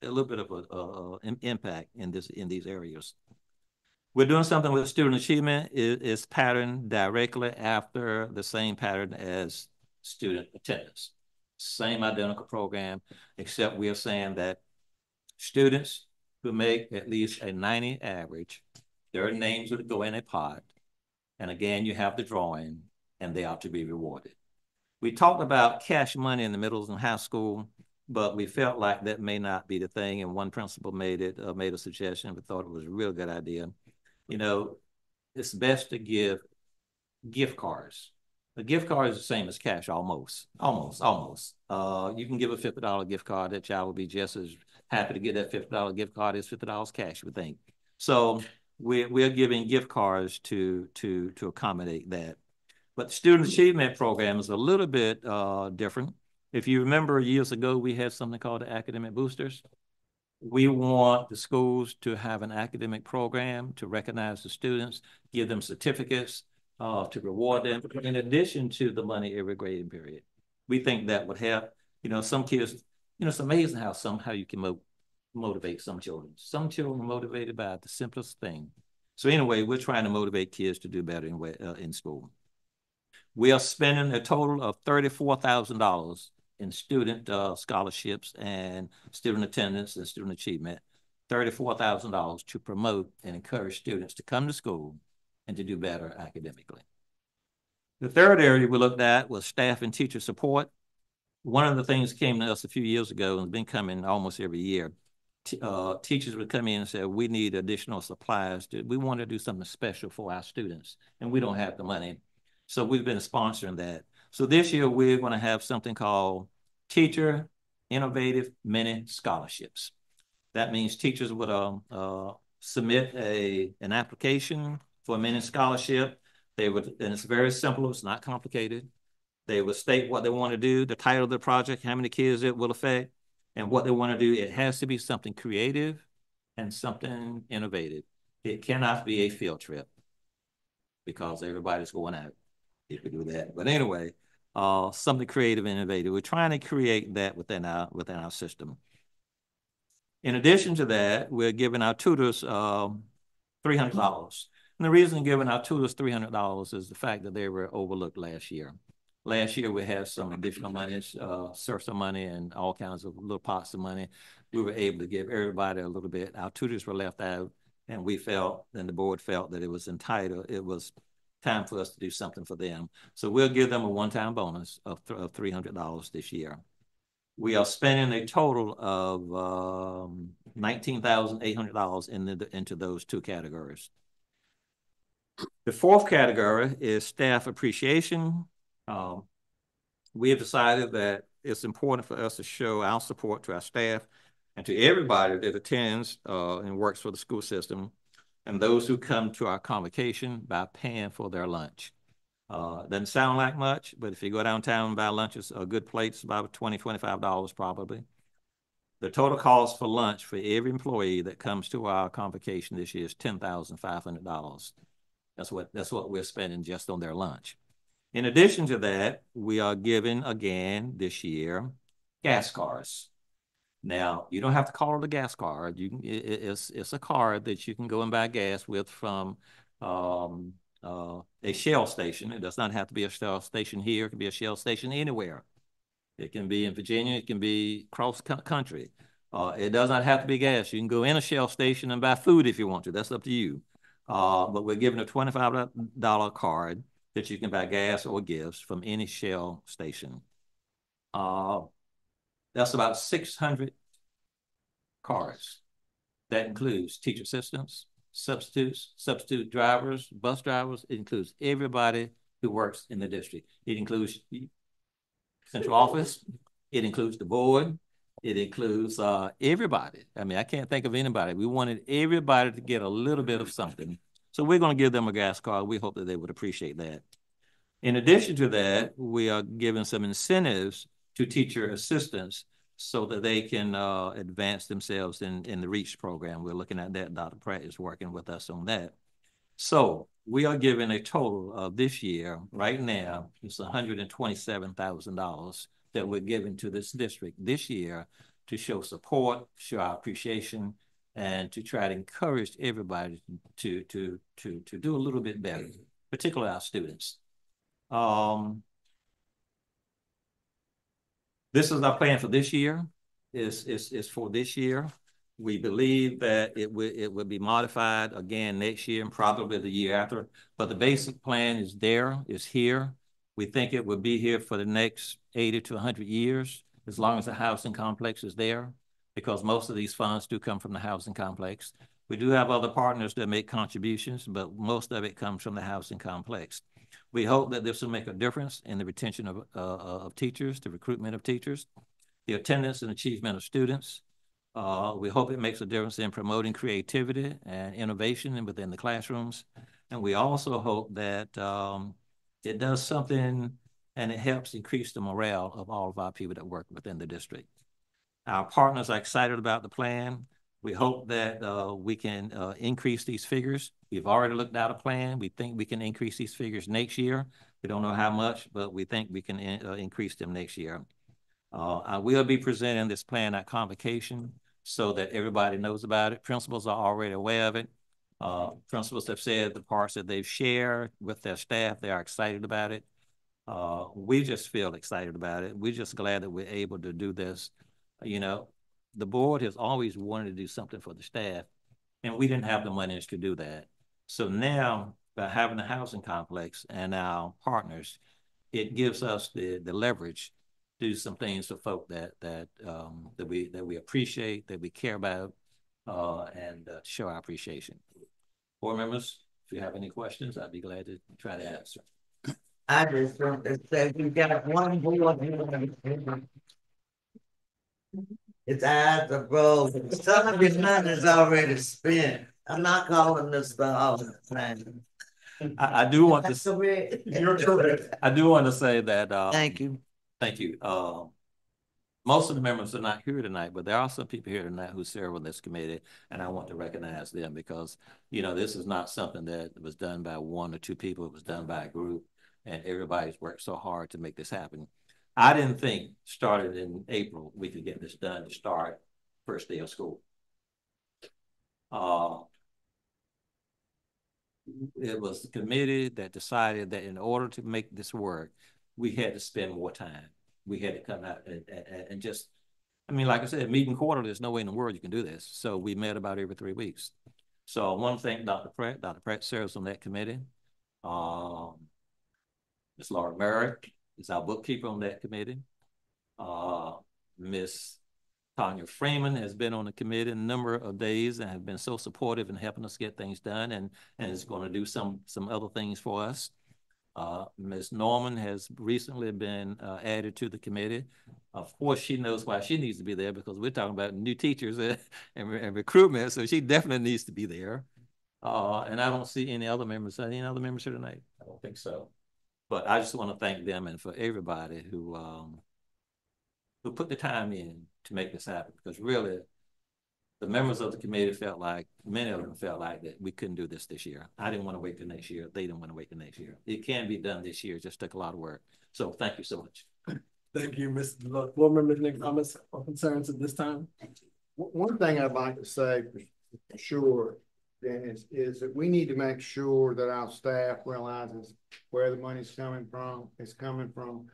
a little bit of an impact in these areas. We're doing something with student achievement. It's patterned directly after the same pattern as student attendance. Same identical program, except we are saying that students who make at least a 90 average, their names would go in a pot. And again, you have the drawing, and they are to be rewarded. We talked about cash money in the middle and high school, but we felt like that may not be the thing. And one principal made a suggestion. We thought it was a real good idea. You know, it's best to give gift cards. A gift card is the same as cash, almost. You can give a $50 gift card. That child will be just as happy to get that $50 gift card as $50 cash, we think. So we're giving gift cards to accommodate that. But the student achievement program is a little bit different. If you remember years ago, we had something called the academic boosters. We want the schools to have an academic program to recognize the students, give them certificates, to reward them, in addition to the money every grading period. We think that would help. You know, some kids, you know, it's amazing how you can motivate some children. Some children are motivated by the simplest thing. So anyway, we're trying to motivate kids to do better in school. We are spending a total of $34,000 in student scholarships and student attendance and student achievement, $34,000 to promote and encourage students to come to school and to do better academically. The third area we looked at was staff and teacher support. One of the things that came to us a few years ago and has been coming almost every year, teachers would come in and say, we need additional supplies. We want to do something special for our students, and we don't have the money. So we've been sponsoring that. So this year, we're going to have something called Teacher Innovative Mini Scholarships. That means teachers would submit an application for a mini scholarship. They would, and it's very simple, it's not complicated. They would state what they want to do, the title of the project, how many kids it will affect, and what they want to do. It has to be something creative and something innovative. It cannot be a field trip because everybody's going out if we do that. But anyway, something creative and innovative. We're trying to create that within our system. In addition to that, we're giving our tutors $300. And the reason giving our tutors $300 is the fact that they were overlooked last year. Last year, we had some additional money, SERSA money and all kinds of little pots of money. We were able to give everybody a little bit. Our tutors were left out, and we felt, and the board felt that it was entitled, it was time for us to do something for them. So we'll give them a one-time bonus of $300 this year. We are spending a total of $19,800 into those two categories. The fourth category is staff appreciation. We have decided that it's important for us to show our support to our staff and to everybody that attends and works for the school system, and those who come to our convocation by paying for their lunch. Doesn't sound like much, but if you go downtown and buy lunches, a good plate's about $20, $25 probably. The total cost for lunch for every employee that comes to our convocation this year is $10,500. That's what we're spending just on their lunch. In addition to that, we are giving again this year gas cards. Now, you don't have to call it a gas card. It's a card that you can go and buy gas with from a Shell station. It does not have to be a Shell station here. It can be a Shell station anywhere. It can be in Virginia. It can be cross country. It does not have to be gas. You can go in a Shell station and buy food if you want to. That's up to you. But we're giving a $25 card that you can buy gas or gifts from any Shell station. That's about 600 cards. That includes teacher assistants, substitutes, substitute drivers, bus drivers. It includes everybody who works in the district. It includes central office. It includes the board. It includes everybody. I mean, I can't think of anybody. We wanted everybody to get a little bit of something. So we're going to give them a gas card. We hope that they would appreciate that. In addition to that, we are giving some incentives to teacher assistants so that they can advance themselves in the REACH program. We're looking at that. Dr. Pratt is working with us on that. So we are giving a total of this year, right now, it's $127,000 that we're giving to this district this year to show support, show our appreciation, and to try to encourage everybody to do a little bit better, particularly our students. This is our plan for this year. Is for this year. We believe that it will be modified again next year and probably the year after. But the basic plan is here. We think it will be here for the next 80 to 100 years, as long as the housing complex is there, because most of these funds do come from the housing complex. We do have other partners that make contributions, but most of it comes from the housing complex. We hope that this will make a difference in the retention of teachers, the recruitment of teachers, the attendance and achievement of students. We hope it makes a difference in promoting creativity and innovation within the classrooms. And we also hope that it does something and it helps increase the morale of all of our people that work within the district. Our partners are excited about the plan. We hope that we can increase these figures. We've already looked out a plan. We think we can increase these figures next year. We don't know how much, but we think we can increase them next year. I will be presenting this plan at convocation so that everybody knows about it. Principals are already aware of it. Principals have said the parts that they've shared with their staff, they are excited about it. We just feel excited about it. We're just glad that we're able to do this. You know, the board has always wanted to do something for the staff, and we didn't have the money to do that. So now, by having a housing complex and our partners, it gives us the leverage to do some things for folk that we appreciate, that we care about, and show our appreciation. Board members, if you have any questions, I'd be glad to try to answer. I just want to say we got one board member. His eyes are rolled. Some of his money is already spent. I'm not calling this the all the time. I do want to. You're correct. I do want to say that. Thank you. Thank you. Most of the members are not here tonight, but there are some people here tonight who serve on this committee, and I want to recognize them because, you know, this is not something that was done by one or two people. It was done by a group, and everybody's worked so hard to make this happen. I didn't think started in April we could get this done to start first day of school. It was the committee that decided that in order to make this work, we had to spend more time. We had to come out and just, I mean, like I said, meeting quarterly, there's no way in the world you can do this. So we met about every 3 weeks. So I want to thank Dr. Pratt. Dr. Pratt serves on that committee. Ms. Laura Merrick is our bookkeeper on that committee. Ms. Tanya Freeman has been on the committee a number of days and has been so supportive in helping us get things done and is going to do some other things for us. Ms. Norman has recently been added to the committee. Of course, she knows why she needs to be there because we're talking about new teachers and recruitment, so she definitely needs to be there. And I don't see any other members. Any other members here tonight? I don't think so. But I just want to thank them and for everybody who put the time in to make this happen, because really the members of the committee felt like, many of them felt like that we couldn't do this year. I didn't want to wait till next year. They didn't want to wait till next year. It can be done this year. It just took a lot of work. So thank you so much. Thank you, Mr. Deluxe. Board members, any comments or concerns at this time? One thing I'd like to say for sure, Dennis, is that we need to make sure that our staff realizes where the money's coming from. It's coming from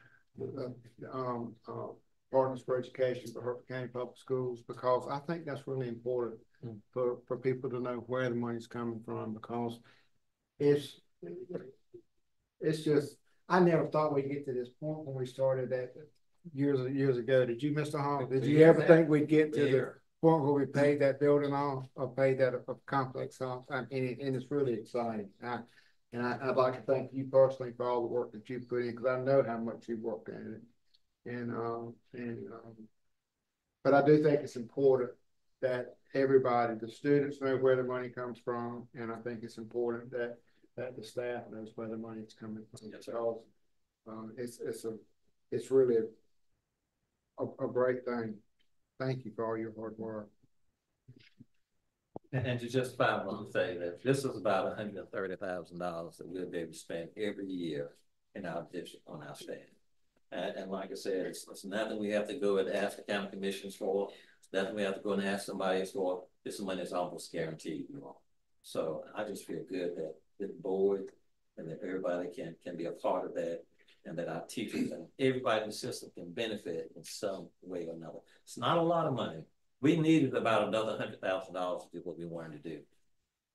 Partners for Education for Hertford County Public Schools, because I think that's really important for people to know where the money's coming from, because it's just, I never thought we'd get to this point when we started that years ago. Did you, Mr. Hall? Did you ever think we'd get to the point where we paid that building off or paid that complex off? And it's really exciting. And I'd like to thank you personally for all the work that you put in, because I know how much you've worked in it. But I do think it's important that everybody, the students, know where the money comes from, and I think it's important that the staff knows where the money is coming from. Because it's really a great thing. Thank you for all your hard work. And to just finally say that this is about $130,000 that we'll be able to spend every year in our district on our staff. And like I said, it's nothing we have to go and ask the county commissions for. It's nothing we have to go and ask somebody for. This money is almost guaranteed, you know. So I just feel good that the board and that everybody can be a part of that, and that our teachers and everybody in the system can benefit in some way or another. It's not a lot of money. We needed about another $100,000 to do what we wanted to do.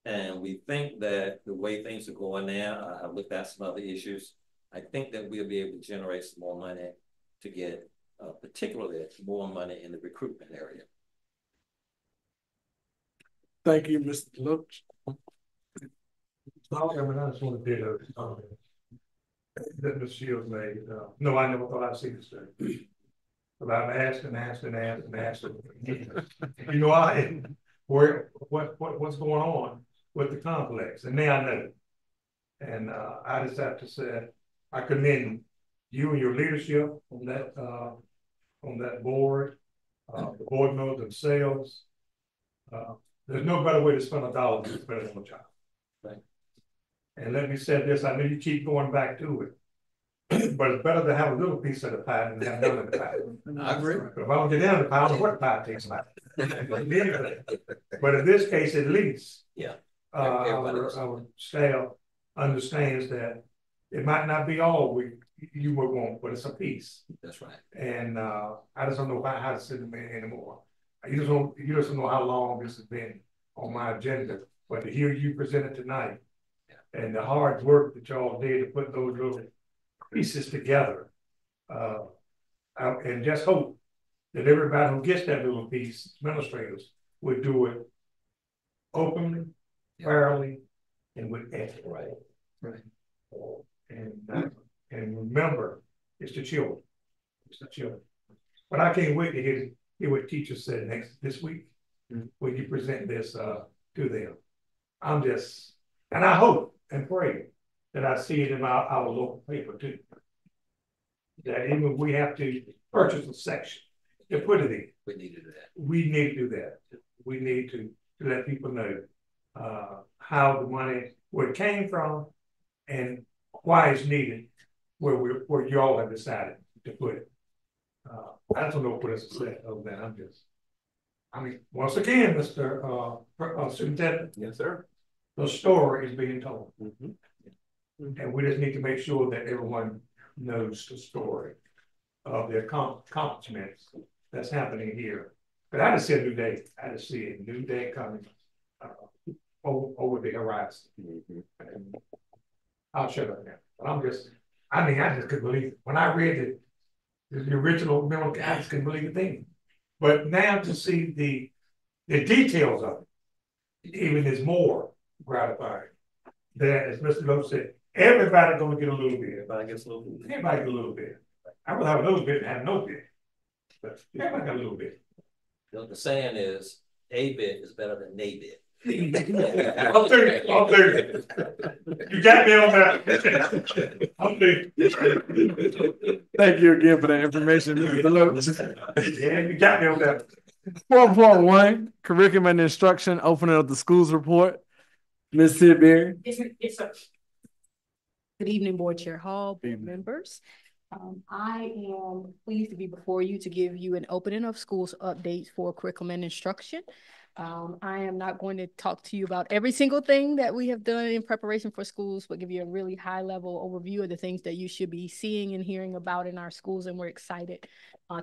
And we think that the way things are going now, I looked at some other issues. I think that we'll be able to generate some more money to get particularly more money in the recruitment area. Thank you, Mr. Deluxe. I just want to do those comments that Ms. Shields made. No, I never thought I'd see this day. About asking. You know, what's going on with the complex, and now I know. And I just have to say, I commend you and your leadership on that board, the board members themselves. There's no better way to spend $1 than spend it on a child. Right. And let me say this, I know you keep going back to it, but it's better to have a little piece of the pie than to have none of the pie. I agree. If I don't get down the pie, I don't know what the pie tastes like. But in this case, at least, Yeah. Our staff understands that it might not be all you would want, but it's a piece. That's right. And I just don't know how to sit in it anymore. You just don't know how long this has been on my agenda. But to hear you present it tonight, and the hard work that y'all did to put those little pieces together, and just hope that everybody who gets that little piece, administrators, would do it openly, fairly, and with ethics. Right. And remember, it's the children. It's the children. But I can't wait to hear what teachers said this week when you present this to them. And I hope and pray that I see it in our local paper too. That even if we have to purchase a section to put it in, we need to do that. We need to do that. We need to let people know how the money, where it came from, and why it's needed, where you all have decided to put it. I don't know what else to say other than once again, Mr. Superintendent. Yes, sir. The story is being told. And we just need to make sure that everyone knows the story of the accomplishments that's happening here. But I just see a new day. I just see a new day coming over the horizon. And I'll shut up now. But I just couldn't believe it. When I read the original memo, I just couldn't believe a thing. But now to see the details of it, even is more gratifying. That, as Mr. Lowe said, everybody gonna get a little bit. Everybody gets a little bit. Everybody get a little bit. I would have a little bit and have no bit. But everybody got a little bit. You know, the saying is, a bit is better than nay bit. I'll do it. You got me on that. I'll do it. Thank you again for that information, Mr. Lowe. Yeah, you got me on that. 4.1, curriculum and instruction, opening of the schools report. Ms. Tidbury. Yes, sir. Good evening, Board Chair Hall, board members. I am pleased to be before you to give you an opening of schools updates for curriculum and instruction. I am not going to talk to you about every single thing that we have done in preparation for schools, but give you a really high level overview of the things that you should be seeing and hearing about in our schools, and we're excited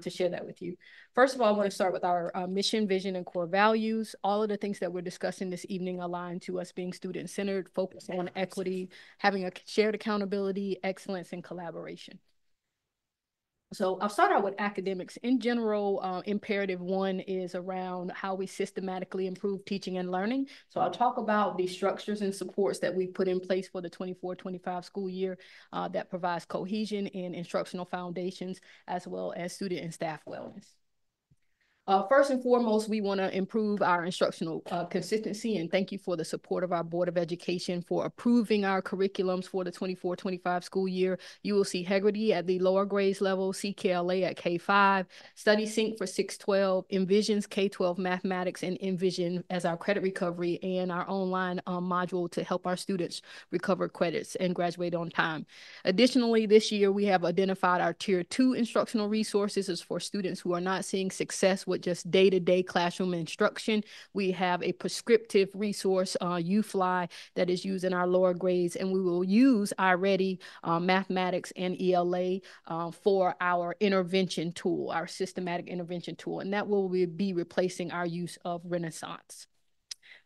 to share that with you. First of all, I want to start with our mission, vision, and core values. All of the things that we're discussing this evening align to us being student-centered, focused on equity, having a shared accountability, excellence, and collaboration. So I'll start out with academics. In general, imperative 1 is around how we systematically improve teaching and learning. So I'll talk about the structures and supports that we've put in place for the 24-25 school year that provides cohesion in instructional foundations, as well as student and staff wellness. First and foremost, we want to improve our instructional consistency, and thank you for the support of our Board of Education for approving our curriculums for the 24-25 school year. You will see Hegarty at the lower grades level, CKLA at K5, Study Sync for 612, Envision's K12 Mathematics, and Envision as our credit recovery and our online module to help our students recover credits and graduate on time. Additionally, this year we have identified our Tier 2 instructional resources as for students who are not seeing success with just day-to-day classroom instruction. We have a prescriptive resource, UFly, that is used in our lower grades, and we will use iReady mathematics and ELA for our intervention tool, our systematic intervention tool, and that will be replacing our use of Renaissance.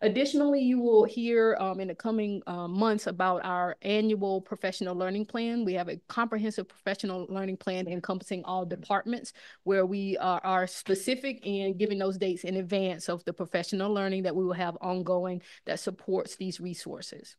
Additionally, you will hear in the coming months about our annual professional learning plan. We have a comprehensive professional learning plan encompassing all departments, where we are specific in giving those dates in advance of the professional learning that we will have ongoing that supports these resources.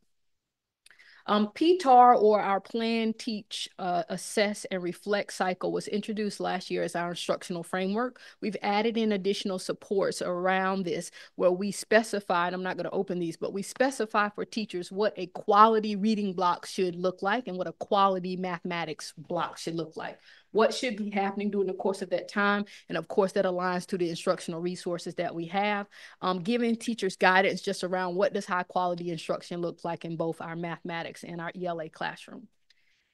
PTAR, or our Plan, Teach, Assess, and Reflect cycle, was introduced last year as our instructional framework. We've added in additional supports around this where we specify, and I'm not going to open these, but we specify for teachers what a quality reading block should look like and what a quality mathematics block should look like. what should be happening during the course of that time. And of course, that aligns to the instructional resources that we have, giving teachers guidance just around what does high quality instruction look like in both our mathematics and our ELA classroom.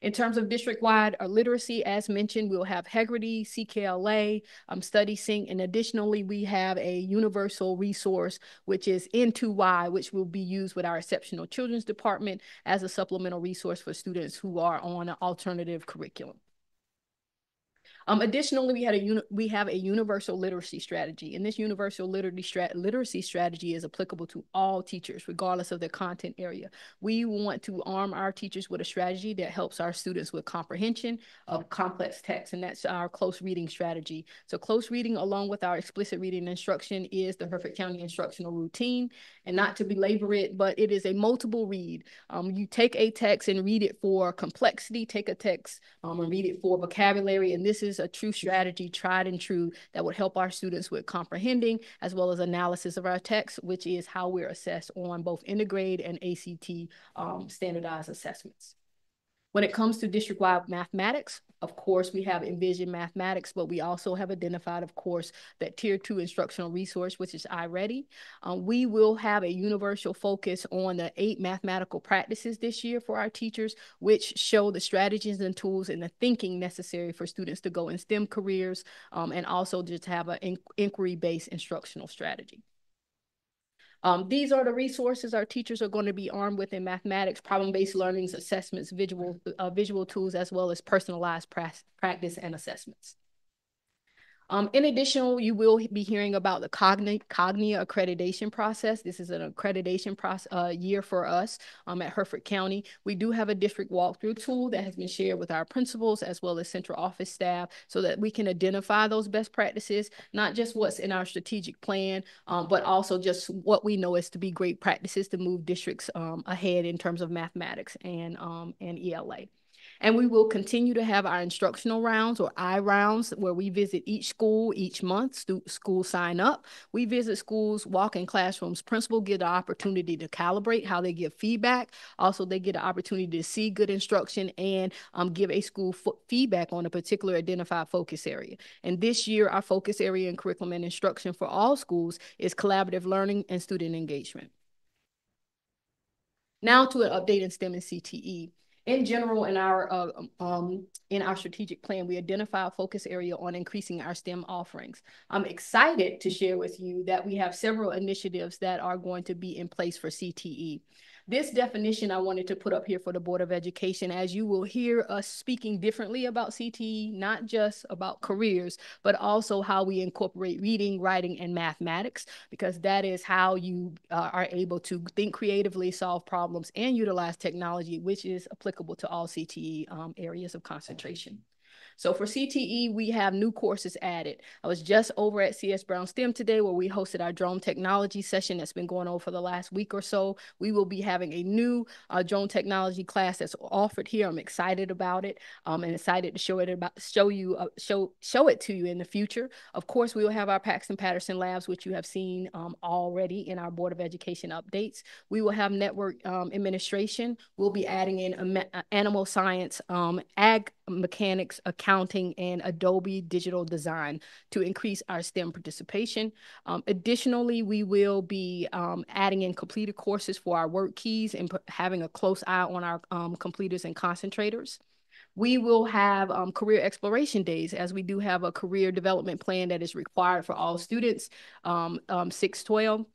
In terms of district-wide literacy, as mentioned, we'll have Hegarty, CKLA, Study Sync, and additionally, we have a universal resource, which is N2Y, which will be used with our Exceptional Children's Department as a supplemental resource for students who are on an alternative curriculum. Additionally, we have a universal literacy strategy, and this universal literacy strategy is applicable to all teachers, regardless of their content area. We want to arm our teachers with a strategy that helps our students with comprehension of complex text, and that's our close reading strategy. So close reading, along with our explicit reading instruction, is the Hertford County instructional routine. And not to belabor it, but it is a multiple read. You take a text and read it for complexity, take a text and read it for vocabulary, and this is a true strategy, tried and true, that would help our students with comprehending as well as analysis of our text, which is how we're assessed on both Intergrade and ACT standardized assessments. When it comes to district-wide mathematics, of course, we have Envision Mathematics, but we also have identified, of course, that Tier 2 instructional resource, which is iReady. We will have a universal focus on the 8 mathematical practices this year for our teachers, which show the strategies and tools and the thinking necessary for students to go in STEM careers, and also just have an inquiry-based instructional strategy. These are the resources our teachers are going to be armed with in mathematics: problem-based learnings, assessments, visual tools, as well as personalized practice and assessments. In addition, you will be hearing about the Cognia accreditation process. This is an accreditation year for us at Hertford County. We do have a district walkthrough tool that has been shared with our principals as well as central office staff so that we can identify those best practices, not just what's in our strategic plan, but also just what we know is to be great practices to move districts ahead in terms of mathematics and ELA. And we will continue to have our instructional rounds, or I rounds, where we visit each school each month. Schools sign up. We visit schools, walk in classrooms. Principals get the opportunity to calibrate how they give feedback. Also, they get the opportunity to see good instruction and give a school feedback on a particular identified focus area. And this year, our focus area in curriculum and instruction for all schools is collaborative learning and student engagement. Now to an update in STEM and CTE. In general, in our strategic plan, we identify a focus area on increasing our STEM offerings. I'm excited to share with you that we have several initiatives that are going to be in place for CTE. This definition I wanted to put up here for the Board of Education, as you will hear us speaking differently about CTE, not just about careers, but also how we incorporate reading, writing, and mathematics, because that is how you are able to think creatively, solve problems, and utilize technology, which is applicable to all CTE areas of concentration. So for CTE, we have new courses added. I was just over at CS Brown STEM today where we hosted our drone technology session that's been going on for the last week or so. We will be having a new drone technology class that's offered here. I'm excited about it and excited to show it to you in the future. Of course, we will have our Paxton Patterson labs, which you have seen already in our Board of Education updates. We will have network administration. We'll be adding in animal science, ag mechanics, accounting, and Adobe digital design to increase our STEM participation. Additionally, we will be adding in completed courses for our work keys and having a close eye on our completers and concentrators. We will have career exploration days, as we do have a career development plan that is required for all students, 612.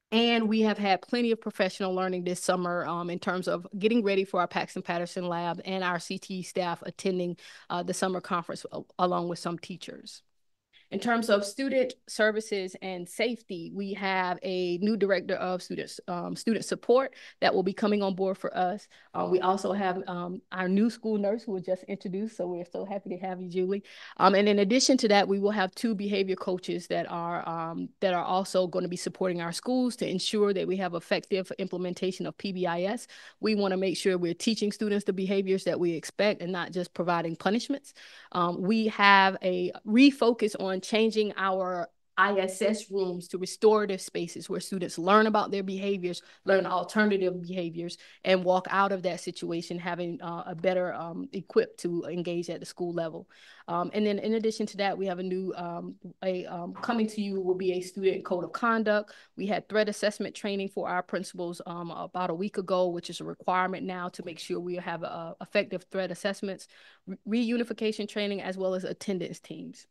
And we have had plenty of professional learning this summer in terms of getting ready for our Paxton Patterson lab and our CTE staff attending the summer conference along with some teachers. In terms of student services and safety, we have a new director of student support that will be coming on board for us. We also have our new school nurse who was just introduced, so we're so happy to have you, Julie. And in addition to that, we will have 2 behavior coaches that are also going to be supporting our schools to ensure that we have effective implementation of PBIS. We want to make sure we're teaching students the behaviors that we expect and not just providing punishments. We have a refocus on changing our ISS rooms to restorative spaces where students learn about their behaviors, learn alternative behaviors, and walk out of that situation having a better equipped to engage at the school level. And then in addition to that, we have a new, coming to you will be a student code of conduct. We had threat assessment training for our principals about a week ago, which is a requirement now to make sure we have effective threat assessments, reunification training, as well as attendance teams.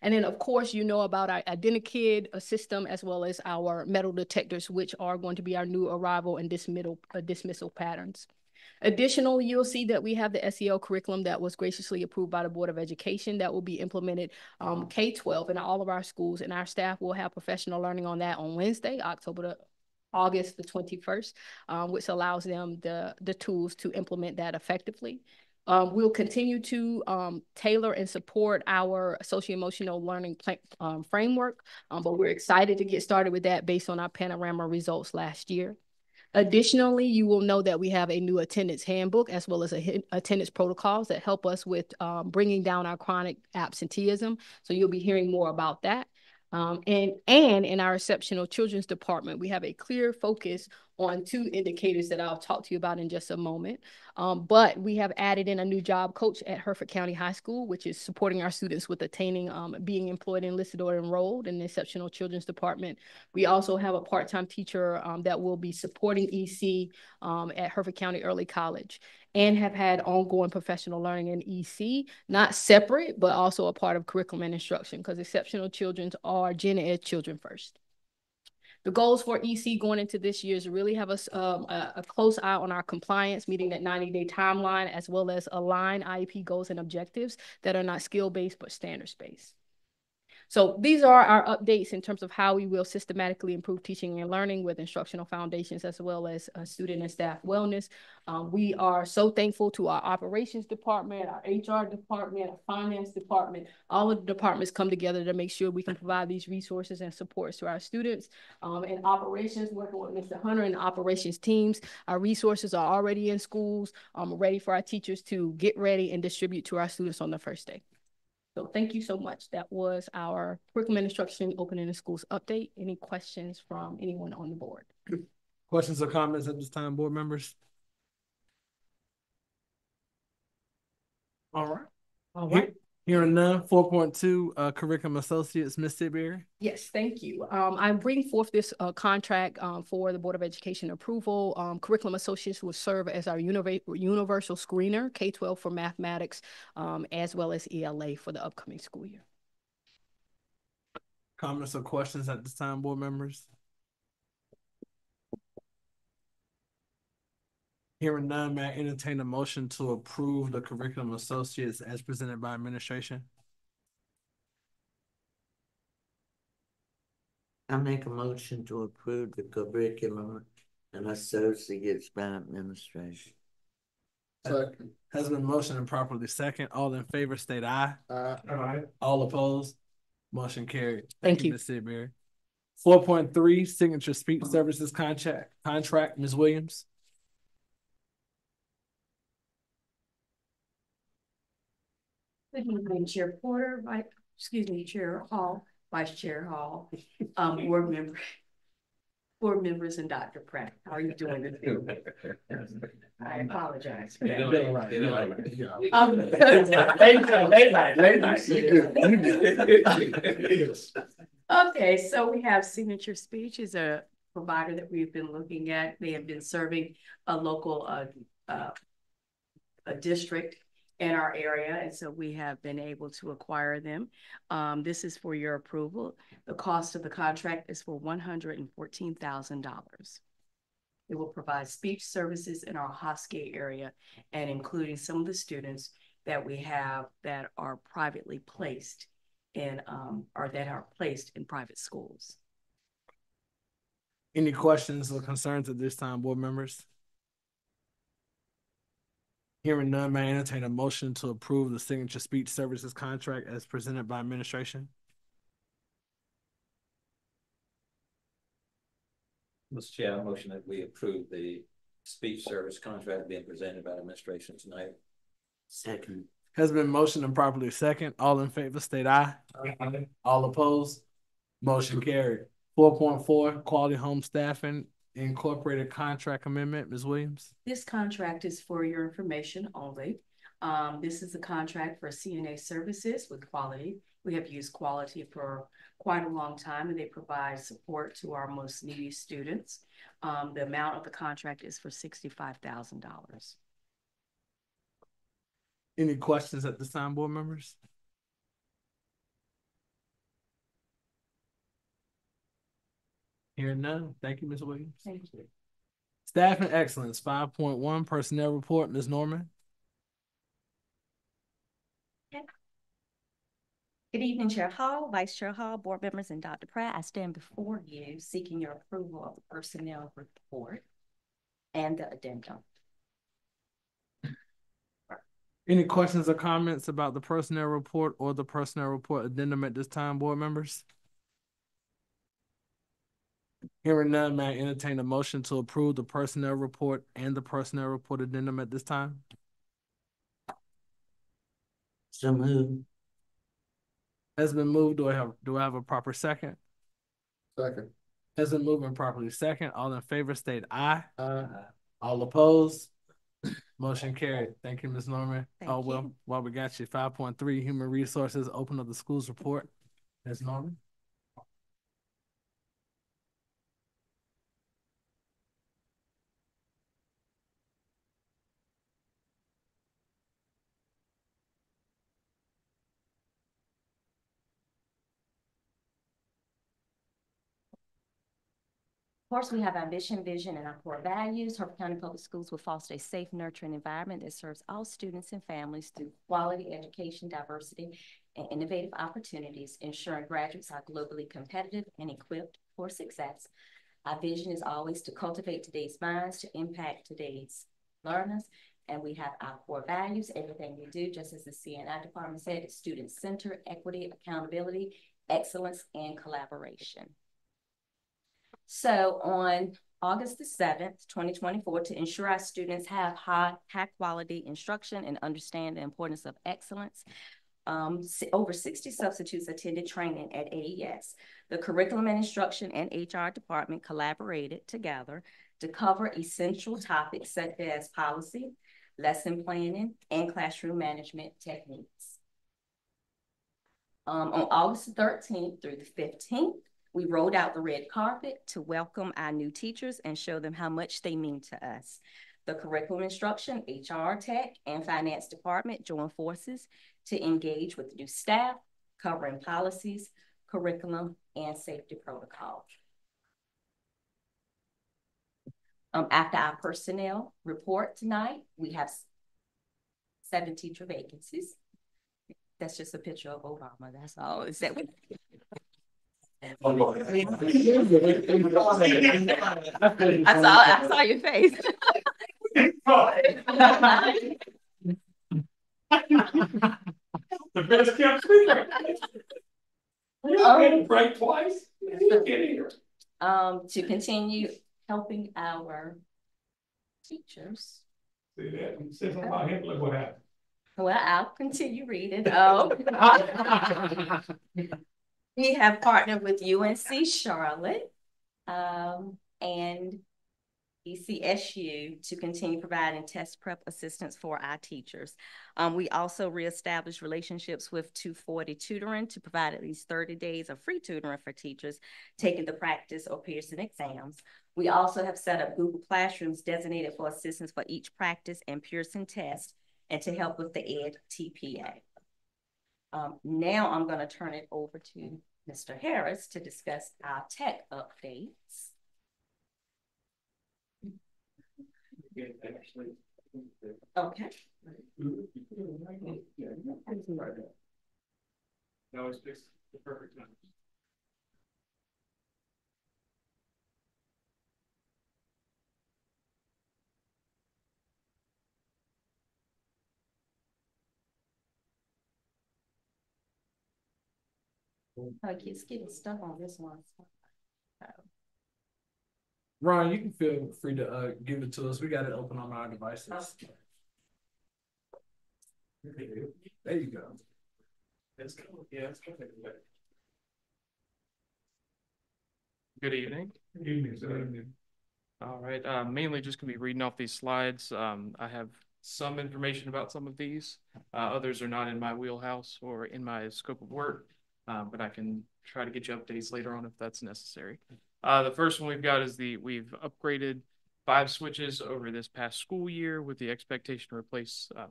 And then, of course, you know about our IdentiKid system as well as our metal detectors, which are going to be our new arrival and dismissal patterns. Additionally, you'll see that we have the SEL curriculum that was graciously approved by the Board of Education that will be implemented K-12 in all of our schools, and our staff will have professional learning on that on Wednesday, August the 21st, which allows them the tools to implement that effectively. We'll continue to tailor and support our socio-emotional learning framework, but we're excited to get started with that based on our panorama results last year. Additionally, you will know that we have a new attendance handbook as well as attendance protocols that help us with bringing down our chronic absenteeism. So you'll be hearing more about that. And in our exceptional children's department, we have a clear focus on 2 indicators that I'll talk to you about in just a moment. But we have added in a new job coach at Hertford County High School, which is supporting our students with attaining, being employed, enlisted, or enrolled in the exceptional children's department. We also have a part-time teacher that will be supporting EC at Hertford County Early College, and have had ongoing professional learning in EC, not separate, but also a part of curriculum and instruction, because exceptional children are gen ed children first. The goals for EC going into this year is to really have a close eye on our compliance, meeting that 90-day timeline, as well as align IEP goals and objectives that are not skill-based, but standards-based. So these are our updates in terms of how we will systematically improve teaching and learning with instructional foundations as well as student and staff wellness. We are so thankful to our operations department, our HR department, our finance department. All of the departments come together to make sure we can provide these resources and supports to our students. In operations, working with Mr. Hunter and the operations teams, our resources are already in schools, ready for our teachers to get ready and distribute to our students on the first day. So thank you so much. That was our curriculum and instruction opening the schools update. Any questions from anyone on the board? Questions or comments at this time, board members? All right. All right. Hearing none, 4.2, curriculum associates, Ms. Tiberi. Yes, thank you. I bring forth this contract for the Board of Education approval. Curriculum associates will serve as our universal screener, K-12 for mathematics, as well as ELA for the upcoming school year. Comments or questions at this time, board members? Hearing none, may I entertain a motion to approve the curriculum associates as presented by administration? I make a motion to approve the curriculum and associates by administration. Second. Has been motioned and properly second. All in favor state aye. Aye. All opposed? Motion carried. Thank you. Ms. Sidbury. 4.3, signature speech services contract, Ms. Williams. Good evening, Chair Porter, Chair Hall, Vice Chair Hall, board members, and Dr. Pratt. How are you doing today? I apologize for that. Okay, so we have Signature Speech is a provider that we've been looking at. They have been serving a local a district in our area, and so we have been able to acquire them. This is for your approval. The cost of the contract is for $114,000. It will provide speech services in our Hoskai area, and including some of the students that we have that are privately placed in or that are placed in private schools. Any questions or concerns at this time, board members? Hearing none, may I entertain a motion to approve the signature speech services contract as presented by administration? Mr. Chair, I motion that we approve the speech service contract being presented by administration tonight. Second. Has been motioned and properly second. All in favor state aye. Aye. All opposed? Motion carried. 4.4, Quality Home Staffing Incorporated Contract Amendment, Ms. Williams. This contract is for your information only. This is a contract for CNA services with Quality. We have used Quality for quite a long time, and they provide support to our most needy students. The amount of the contract is for $65,000. Any questions at this time, board members? Hearing none. Thank you, Ms. Williams. Thank you. Staff and Excellence, 5.1, Personnel Report, Ms. Norman. Good evening, Chair Hall, Vice Chair Hall, board members, and Dr. Pratt. I stand before you seeking your approval of the personnel report and the addendum. Any questions or comments about the personnel report or the personnel report addendum at this time, board members? Hearing none, may I entertain a motion to approve the personnel report and the personnel report addendum at this time? So moved. Has been moved. Do I have a proper second? Second. Has been moved and properly second. All in favor state aye. All opposed? Motion carried. Thank you, Ms. Norman. Thank you. While we got you, 5.3, Human Resources, Open of the Schools Report. Ms. Norman. Of course, we have our mission, vision, and our core values. Hertford County Public Schools will foster a safe, nurturing environment that serves all students and families through quality education, diversity, and innovative opportunities, ensuring graduates are globally competitive and equipped for success. Our vision is always to cultivate today's minds to impact today's learners. And we have our core values. Everything we do, just as the CNI department said, is student-centered, equity, accountability, excellence, and collaboration. So on August the 7th, 2024, to ensure our students have high quality instruction and understand the importance of excellence, over 60 substitutes attended training at AES. The curriculum and instruction and HR department collaborated together to cover essential topics such as policy, lesson planning, and classroom management techniques. On August 13th through the 15th, we rolled out the red carpet to welcome our new teachers and show them how much they mean to us. The curriculum instruction, HR tech, and finance department joined forces to engage with new staff, covering policies, curriculum, and safety protocols. After our personnel report tonight, we have 7 teacher vacancies. That's just a picture of Obama, that's all. Is that I saw your face. The best kept secret. You had to break twice. Get here. To continue helping our teachers. See that? You said something about him. Look what happened. Well, I'll continue reading. We have partnered with UNC Charlotte and ECSU to continue providing test prep assistance for our teachers. We also reestablished relationships with 240 Tutoring to provide at least 30 days of free tutoring for teachers taking the practice or Pearson exams. We also have set up Google Classrooms designated for assistance for each practice and Pearson test and to help with the ED TPA. Now I'm going to turn it over to Mr. Harris to discuss our tech updates. Okay. No, it's fixed the perfect time. I keep getting stuck on this one. Ron, you can feel free to give it to us. We got it open on our devices. There you go. Let's go. Yeah, let's go. Good evening. Good evening, sir. All right, mainly just gonna be reading off these slides. I have some information about some of these. Others are not in my wheelhouse or in my scope of work, but I can try to get you updates later on if that's necessary. The first one we've got is we've upgraded 5 switches over this past school year with the expectation to replace, I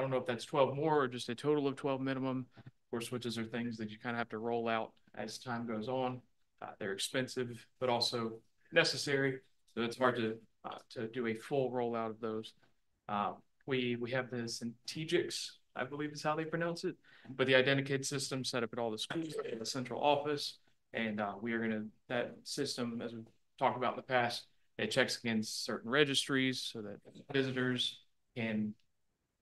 don't know if that's 12 more or just a total of 12 minimum. Of course, switches are things that you kind of have to roll out as time goes on. They're expensive, but also necessary. So it's hard to do a full rollout of those. We have the Centegix, I believe is how they pronounce it, but the Identicate system set up at all the schools in the central office. And we are gonna, that system, as we've talked about in the past, it checks against certain registries so that visitors can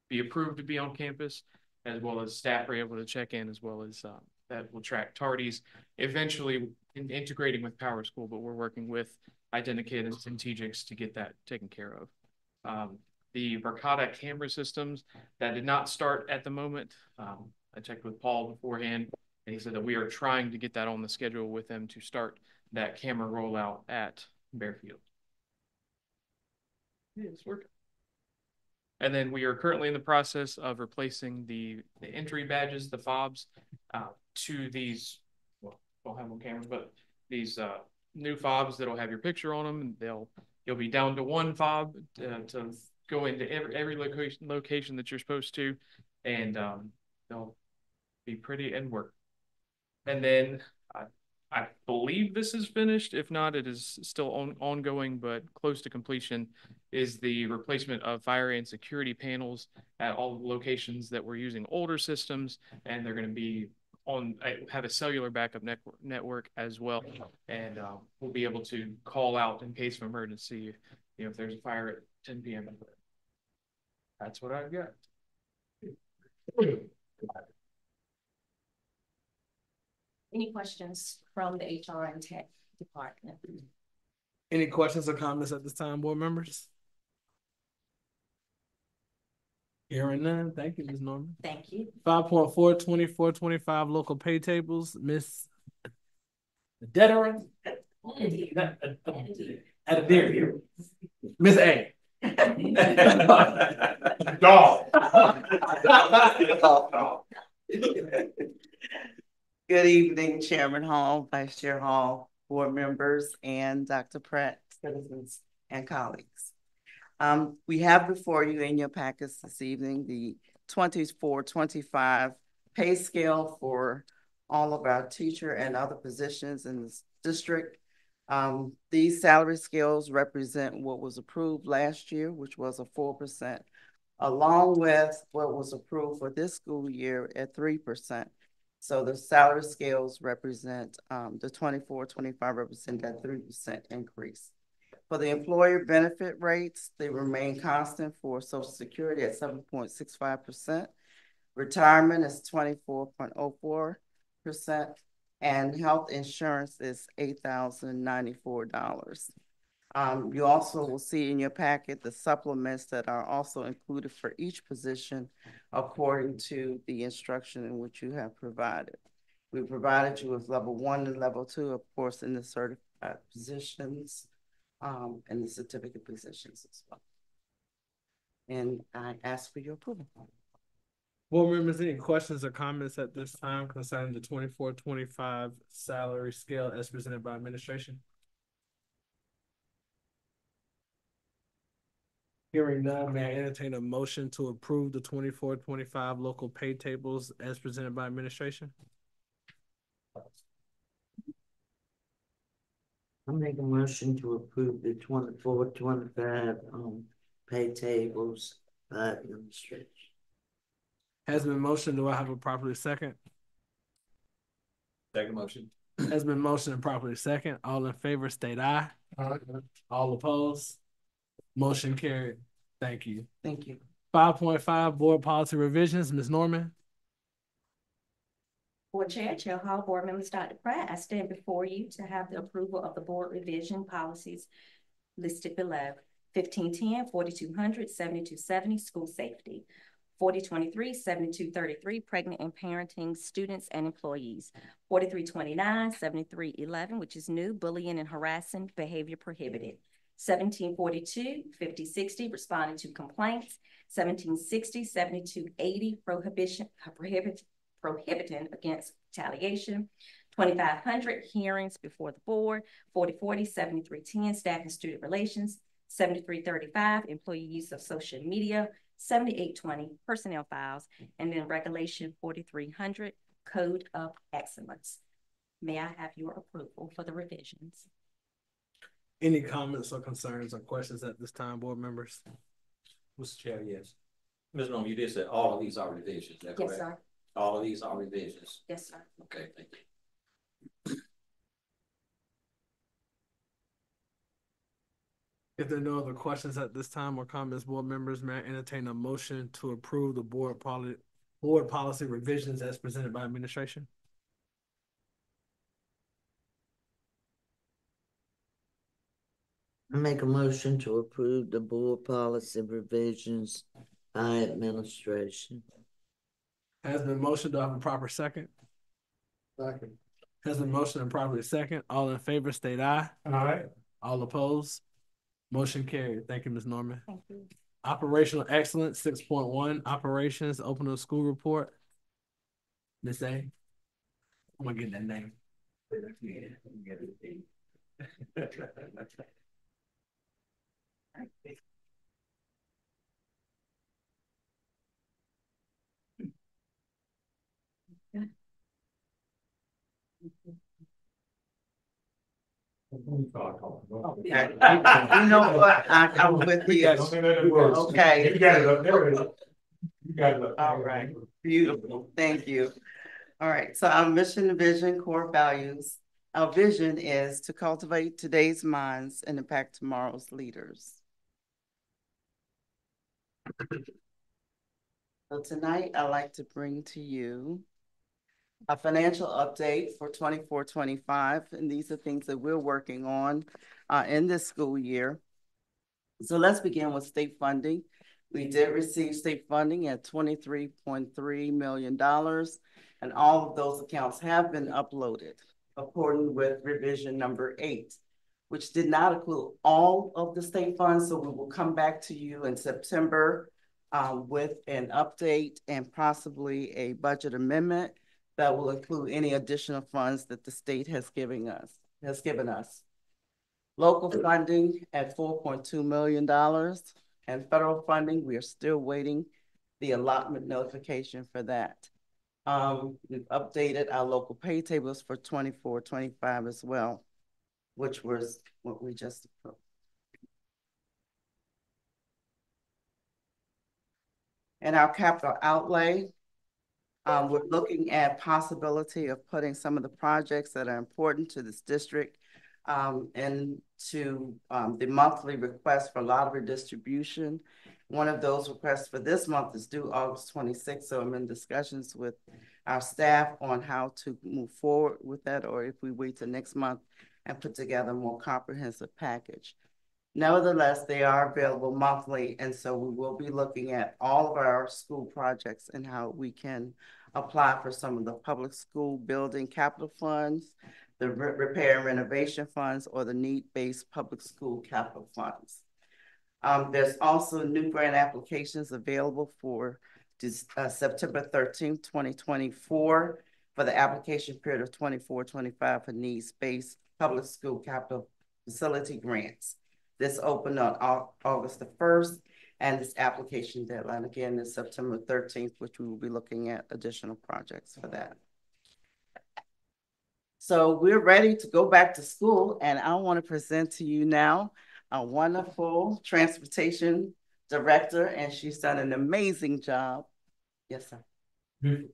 be approved to be on campus, as well as staff are able to check in, as well as that will track tardies, eventually integrating with Power School, but we're working with Identicate and Centegix to get that taken care of. The Verkada camera systems, that did not start at the moment. I checked with Paul beforehand, and he said that we are trying to get that on the schedule with them to start that camera rollout at Bearfield. Yeah, it's working. And then we are currently in the process of replacing the entry badges, the fobs, to these, well, don't have them on camera, but these new fobs that'll have your picture on them. And you'll be down to 1 fob to go into every location that you're supposed to, and they'll be pretty and work. And then I believe this is finished. If not, it is still ongoing, but close to completion, is the replacement of fire and security panels at all the locations that we're using older systems, and they're going to be have a cellular backup network as well, and we'll be able to call out in case of emergency, if there's a fire at 10 p.m. That's what I've got. Any questions from the HR and Tech department? Any questions or comments at this time, board members? Hearing none. Thank you, Ms. Norman. Thank you. 5.4, 2425 local pay tables, Ms. Deteran. Ms. A. Dog. Good evening, Chairman Hall, Vice Chair Hall, board members, and Dr. Pratt, citizens, and colleagues. We have before you in your packets this evening the 24-25 pay scale for all of our teacher and other positions in the district. These salary scales represent what was approved last year, which was a 4%, along with what was approved for this school year at 3%. So the salary scales represent, the 24-25 represent that 3% increase. For the employer benefit rates, they remain constant for Social Security at 7.65%. Retirement is 24.04%, and health insurance is $8,094. You also will see in your packet the supplements that are also included for each position according to the instruction in which you have provided. We provided you with level 1 and level 2, of course, in the certified positions and the certificate positions as well. And I ask for your approval. Board members, any questions or comments at this time concerning the 24-25 salary scale as presented by administration? Hearing none, may I entertain a motion to approve the 24-25 local pay tables as presented by administration? I make a motion to approve the 24-25 pay tables by administration. Has been motioned. Do I have a properly second? Second motion. Has been motioned and properly second. All in favor state aye. Aye. All opposed? Motion carried. Thank you. Thank you. 5.5 board policy revisions, Ms. Norman. Board Chair, Chair Hall, board members, Dr. Pratt, I stand before you to have the approval of the board revision policies listed below. 1510, 4200, 7270, school safety. 4023-7233, pregnant and parenting students and employees. 4329-7311, which is new, bullying and harassing behavior prohibited. 1742-5060, responding to complaints. 1760-7280, prohibiting against retaliation. 2500, hearings before the board. 4040-7310, staff and student relations. 7335, employee use of social media. 7820, personnel files. And then regulation 4300, code of excellence. May I have your approval for the revisions? Any comments or concerns or questions at this time, board members? Mr. Chair, yes. Ms. Norman, you did say all of these are revisions, is that correct? Yes, sir. All of these are revisions? Yes, sir. Okay, thank you. If there are no other questions at this time or comments, board members, may I entertain a motion to approve the board policy revisions as presented by administration? I make a motion to approve the board policy revisions by administration. Has been motioned. Do I have a proper second? Second. Has been motioned and properly second. All in favor state aye. Aye. All opposed? Motion carried. Thank you, Ms. Norman. Thank you. Operational excellence, 6.1, operations, open of school report. Ms. A. I'm gonna get that name. You know what? I'm with you. Okay. You got it up there. You got it up there. All right. Beautiful. Thank you. All right. So our mission, vision, core values. Our vision is to cultivate today's minds and impact tomorrow's leaders. So tonight, I'd like to bring to you a financial update for 24-25, and these are things that we're working on in this school year. So let's begin with state funding. We did receive state funding at $23.3 million, and all of those accounts have been uploaded according with revision number 8, which did not include all of the state funds. So we will come back to you in September with an update and possibly a budget amendment that will include any additional funds that the state has given us. Local funding at $4.2 million, and federal funding, we are still waiting the allotment notification for that. We've updated our local pay tables for 24-25 as well, which was what we just approved. And our capital outlay, we're looking at possibility of putting some of the projects that are important to this district into the monthly request for lottery distribution. One of those requests for this month is due August 26th. So I'm in discussions with our staff on how to move forward with that, or if we wait till next month and put together a more comprehensive package. Nevertheless, they are available monthly, and so we will be looking at all of our school projects and how we can apply for some of the public school building capital funds, the repair and renovation funds, or the need-based public school capital funds. There's also new grant applications available for September 13th, 2024 for the application period of 24-25 for needs-based public school capital facility grants. This opened on August the 1st, and this application deadline again is September 13th, which we will be looking at additional projects for that. So we're ready to go back to school, and I want to present to you now a wonderful transportation director, and she's done an amazing job. Yes, sir. Can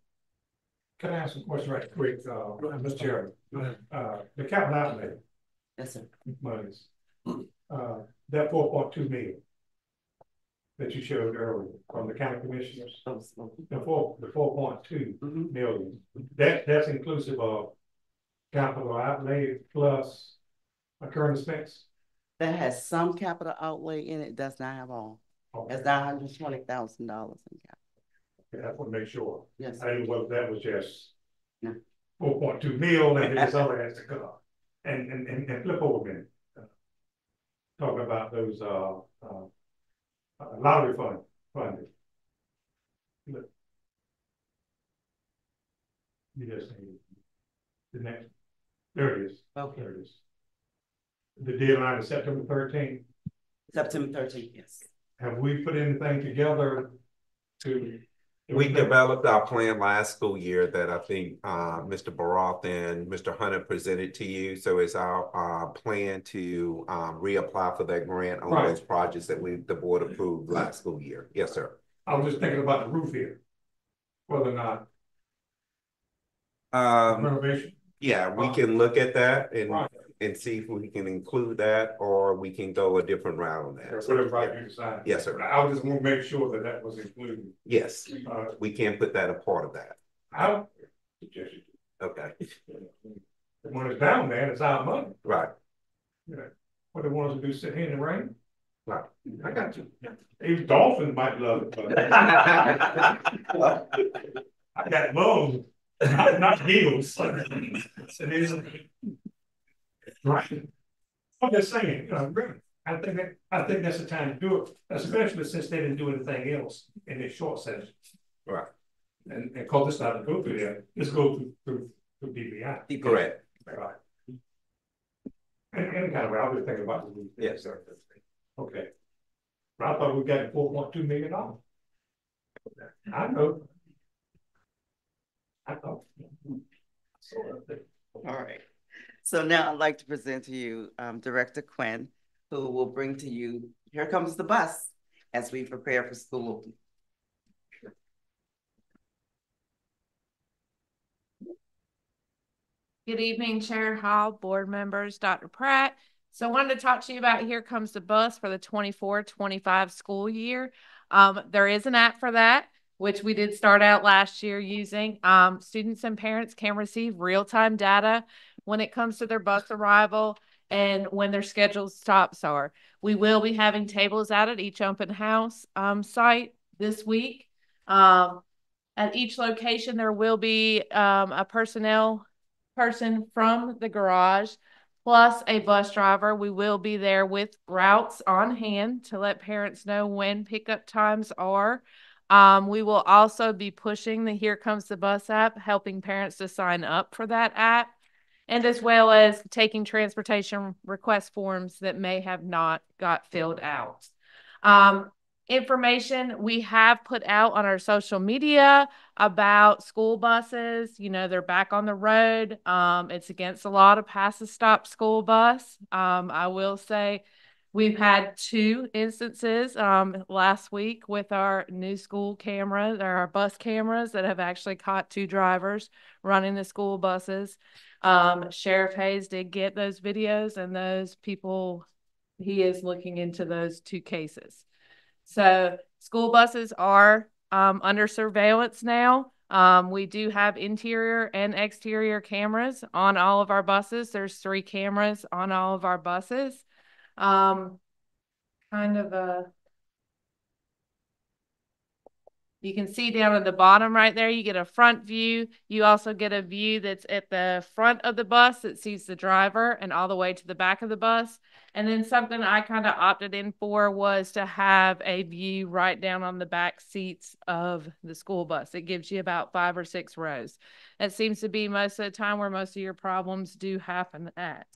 I ask a question right quick, Mr. Chairman? The capital outlay. Yes, sir. Monies. That 4.2 million that you showed earlier from the county commissioners, the 4.2 million, that's inclusive of capital outlay plus a current expense? That has some capital outlay in it, does not have all. It's $920,000 in capital. I want to make sure. Yes. I didn't know whether that was just 4.2 mil and this other has to come. And flip over a minute. Talking about those lottery funding. Look. You just need the next. There it is. Okay. There it is. The deadline is September 13th. September 13th, yes. Have we put anything together to? We developed our plan last school year that I think Mr. Baroth and Mr. Hunter presented to you. So it's our plan to reapply for that grant on those projects that the board approved last school year. Yes, sir. I was just thinking about the roof here, whether or not renovation. Yeah, we can look at that and see if we can include that, or we can go a different route on that. Whatever route you decide. Yes, sir. I just want to make sure that that was included. Yes, we can put that a part of that. I don't suggest you do. Okay. When it's down there, it's our money. Right. You know, what they want us to do, sit here in the rain? Right. I got you. Even dolphins might love it, but I got lungs, not heels. Right. I'm just saying, I think that's the time to do it, especially since they didn't do anything else in this short session. Right. And call this not to go through there. Let's go through DBI. Correct. Right. And kind of, I was thinking about the. Yes, sir. Okay. But I thought we got $4.2 million. I know. I thought. All right. So now I'd like to present to you Director Quinn, who will bring to you Here Comes the Bus as we prepare for school. Good evening, Chair Hall, board members, Dr. Pratt. So I wanted to talk to you about Here Comes the Bus for the 24-25 school year. There is an app for that, which we did start out last year using. Students and parents can receive real-time data when it comes to their bus arrival and when their scheduled stops are. We will be having tables out at each open house site this week. At each location, there will be a personnel person from the garage plus a bus driver. We will be there with routes on hand to let parents know when pickup times are. We will also be pushing the Here Comes the Bus app, helping parents to sign up for that app, and as well as taking transportation request forms that may have not got filled out. Information we have put out on our social media about school buses. You know, they're back on the road. It's against the law to pass a stop school bus. I will say we've had 2 instances last week with our new school cameras, or our bus cameras, that have actually caught 2 drivers running the school buses. Sheriff Hayes did get those videos, and those people, he is looking into those 2 cases. So school buses are under surveillance now. We do have interior and exterior cameras on all of our buses. There's 3 cameras on all of our buses. You can see down at the bottom right there, you get a front view. You also get a view that's at the front of the bus that sees the driver and all the way to the back of the bus. And then something I kind of opted in for was to have a view right down on the back seats of the school bus. It gives you about 5 or 6 rows. That seems to be most of the time where most of your problems do happen at.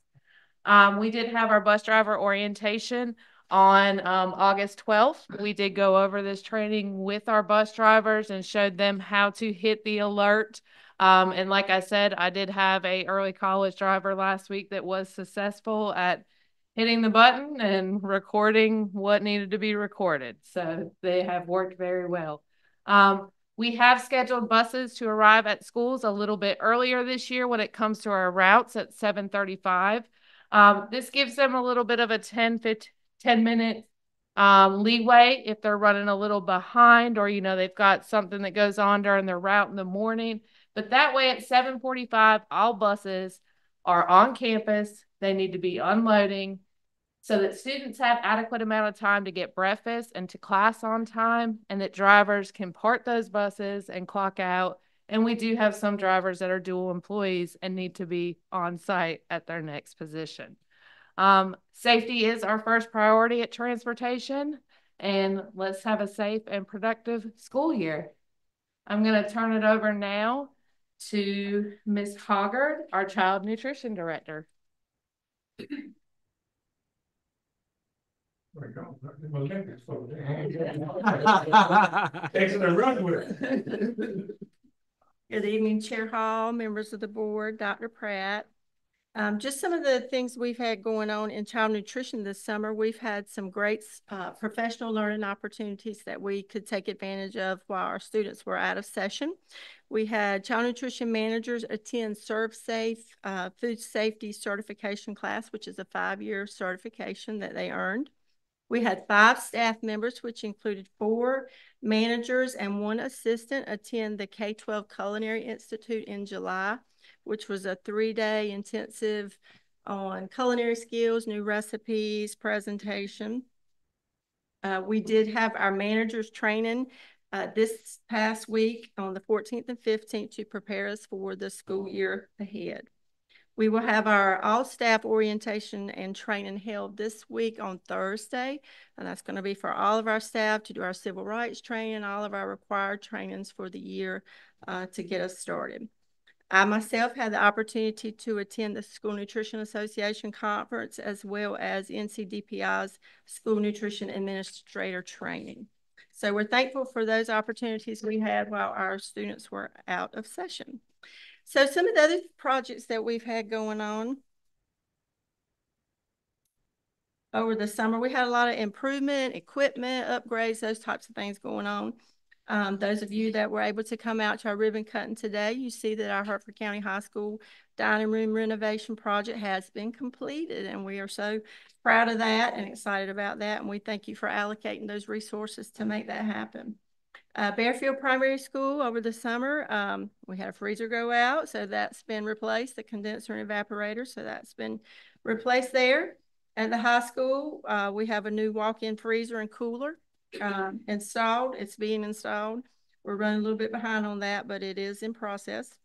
We did have our bus driver orientation on August 12th. We did go over this training with our bus drivers and showed them how to hit the alert. And like I said, I did have a early college driver last week that was successful at hitting the button and recording what needed to be recorded. So they have worked very well. We have scheduled buses to arrive at schools a little bit earlier this year when it comes to our routes at 7:35. This gives them a little bit of a 10-minute leeway if they're running a little behind, or, you know, they've got something that goes on during their route in the morning. But that way at 7:45, all buses are on campus. They need to be unloading so that students have adequate amount of time to get breakfast and to class on time, and that drivers can park those buses and clock out. And we do have some drivers that are dual employees and need to be on site at their next position. Safety is our first priority at transportation, and let's have a safe and productive school year. I'm going to turn it over now to Ms. Hoggard, our Child Nutrition Director. Good evening, Chair Hall, members of the board, Dr. Pratt. Just some of the things we've had going on in child nutrition this summer. We've had some great professional learning opportunities that we could take advantage of while our students were out of session. We had child nutrition managers attend ServSafe food safety certification class, which is a 5-year certification that they earned. We had 5 staff members, which included 4 managers and 1 assistant, attend the K-12 Culinary Institute in July, which was a 3-day intensive on culinary skills, new recipes, presentation. We did have our managers training this past week on the 14th and 15th to prepare us for the school year ahead. We will have our all-staff orientation and training held this week on Thursday, and that's going to be for all of our staff to do our civil rights training, all of our required trainings for the year to get us started. I myself had the opportunity to attend the School Nutrition Association conference as well as NCDPI's School Nutrition Administrator training. So we're thankful for those opportunities we had while our students were out of session. So some of the other projects that we've had going on over the summer, we had a lot of improvement, equipment, upgrades, those types of things going on. Those of you that were able to come out to our ribbon cutting today, you see that our Hertford County High School dining room renovation project has been completed, and we are so proud of that and excited about that, and we thank you for allocating those resources to make that happen. Bearfield Primary School over the summer, we had a freezer go out, so that's been replaced, the condenser and evaporator, so that's been replaced there. At the high school, we have a new walk-in freezer and cooler installed. It's being installed. We're running a little bit behind on that, but it is in process.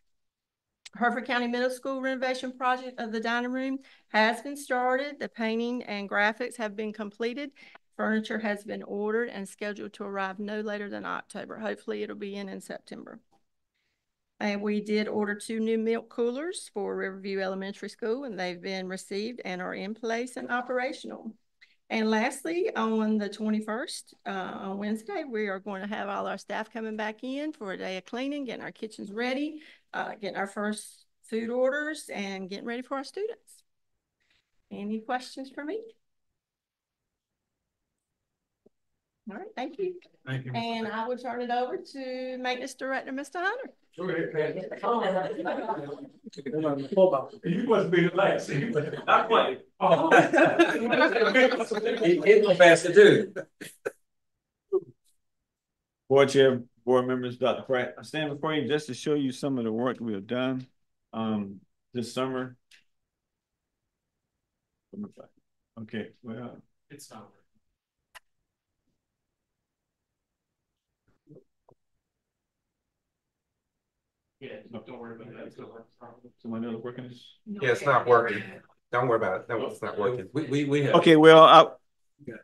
Hertford County Middle School renovation project of the dining room has been started. The painting and graphics have been completed. Furniture has been ordered and scheduled to arrive no later than October. Hopefully it'll be in September. And we did order 2 new milk coolers for Riverview Elementary School, and they've been received and are in place and operational. And lastly, on the 21st, on Wednesday, we are going to have all our staff coming back in for a day of cleaning, getting our kitchens ready, getting our first food orders, and getting ready for our students. Any questions for me? All right, thank you. Thank you. And I will turn it over to Maintenance Director, Mr. Hunter. Go ahead, Pat. You must be the last. I'm playing. It's faster too. Board Chair, board members, Dr. Pratt, I stand before you just to show you some of the work we have done this summer. Okay, well, it's not working. Yeah, don't worry about that. Someone else working this? Yeah, it's not working. Don't worry about it. No, it's not working. We have. Okay, well, I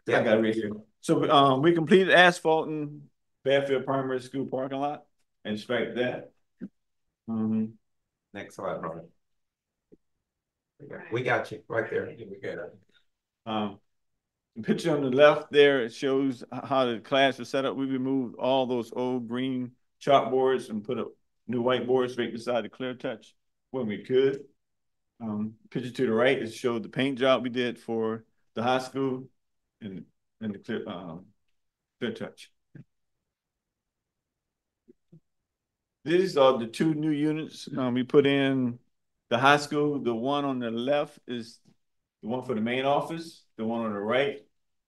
got it right here. So we completed asphalting Bearfield Primary School parking lot. Inspect that. Next slide, Robert. We got you right there. We got it. The picture on the left there, it shows how the class is set up. We removed all those old green chalkboards and put up new whiteboards right beside the clear touch when we could. Picture to the right, it showed the paint job we did for the high school and the clear touch. These are the 2 new units we put in the high school. The one on the left is the one for the main office. The one on the right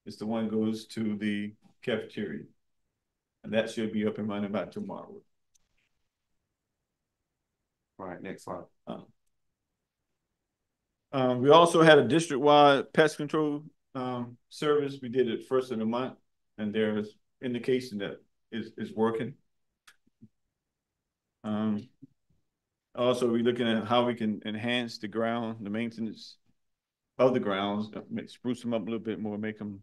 is the one that goes to the cafeteria. And that should be up and running by tomorrow. All right, next slide. We also had a district-wide pest control service. We did it first of the month, and there's indication that is working. Also, we're looking at how we can enhance the maintenance of the grounds, spruce them up a little bit more, make them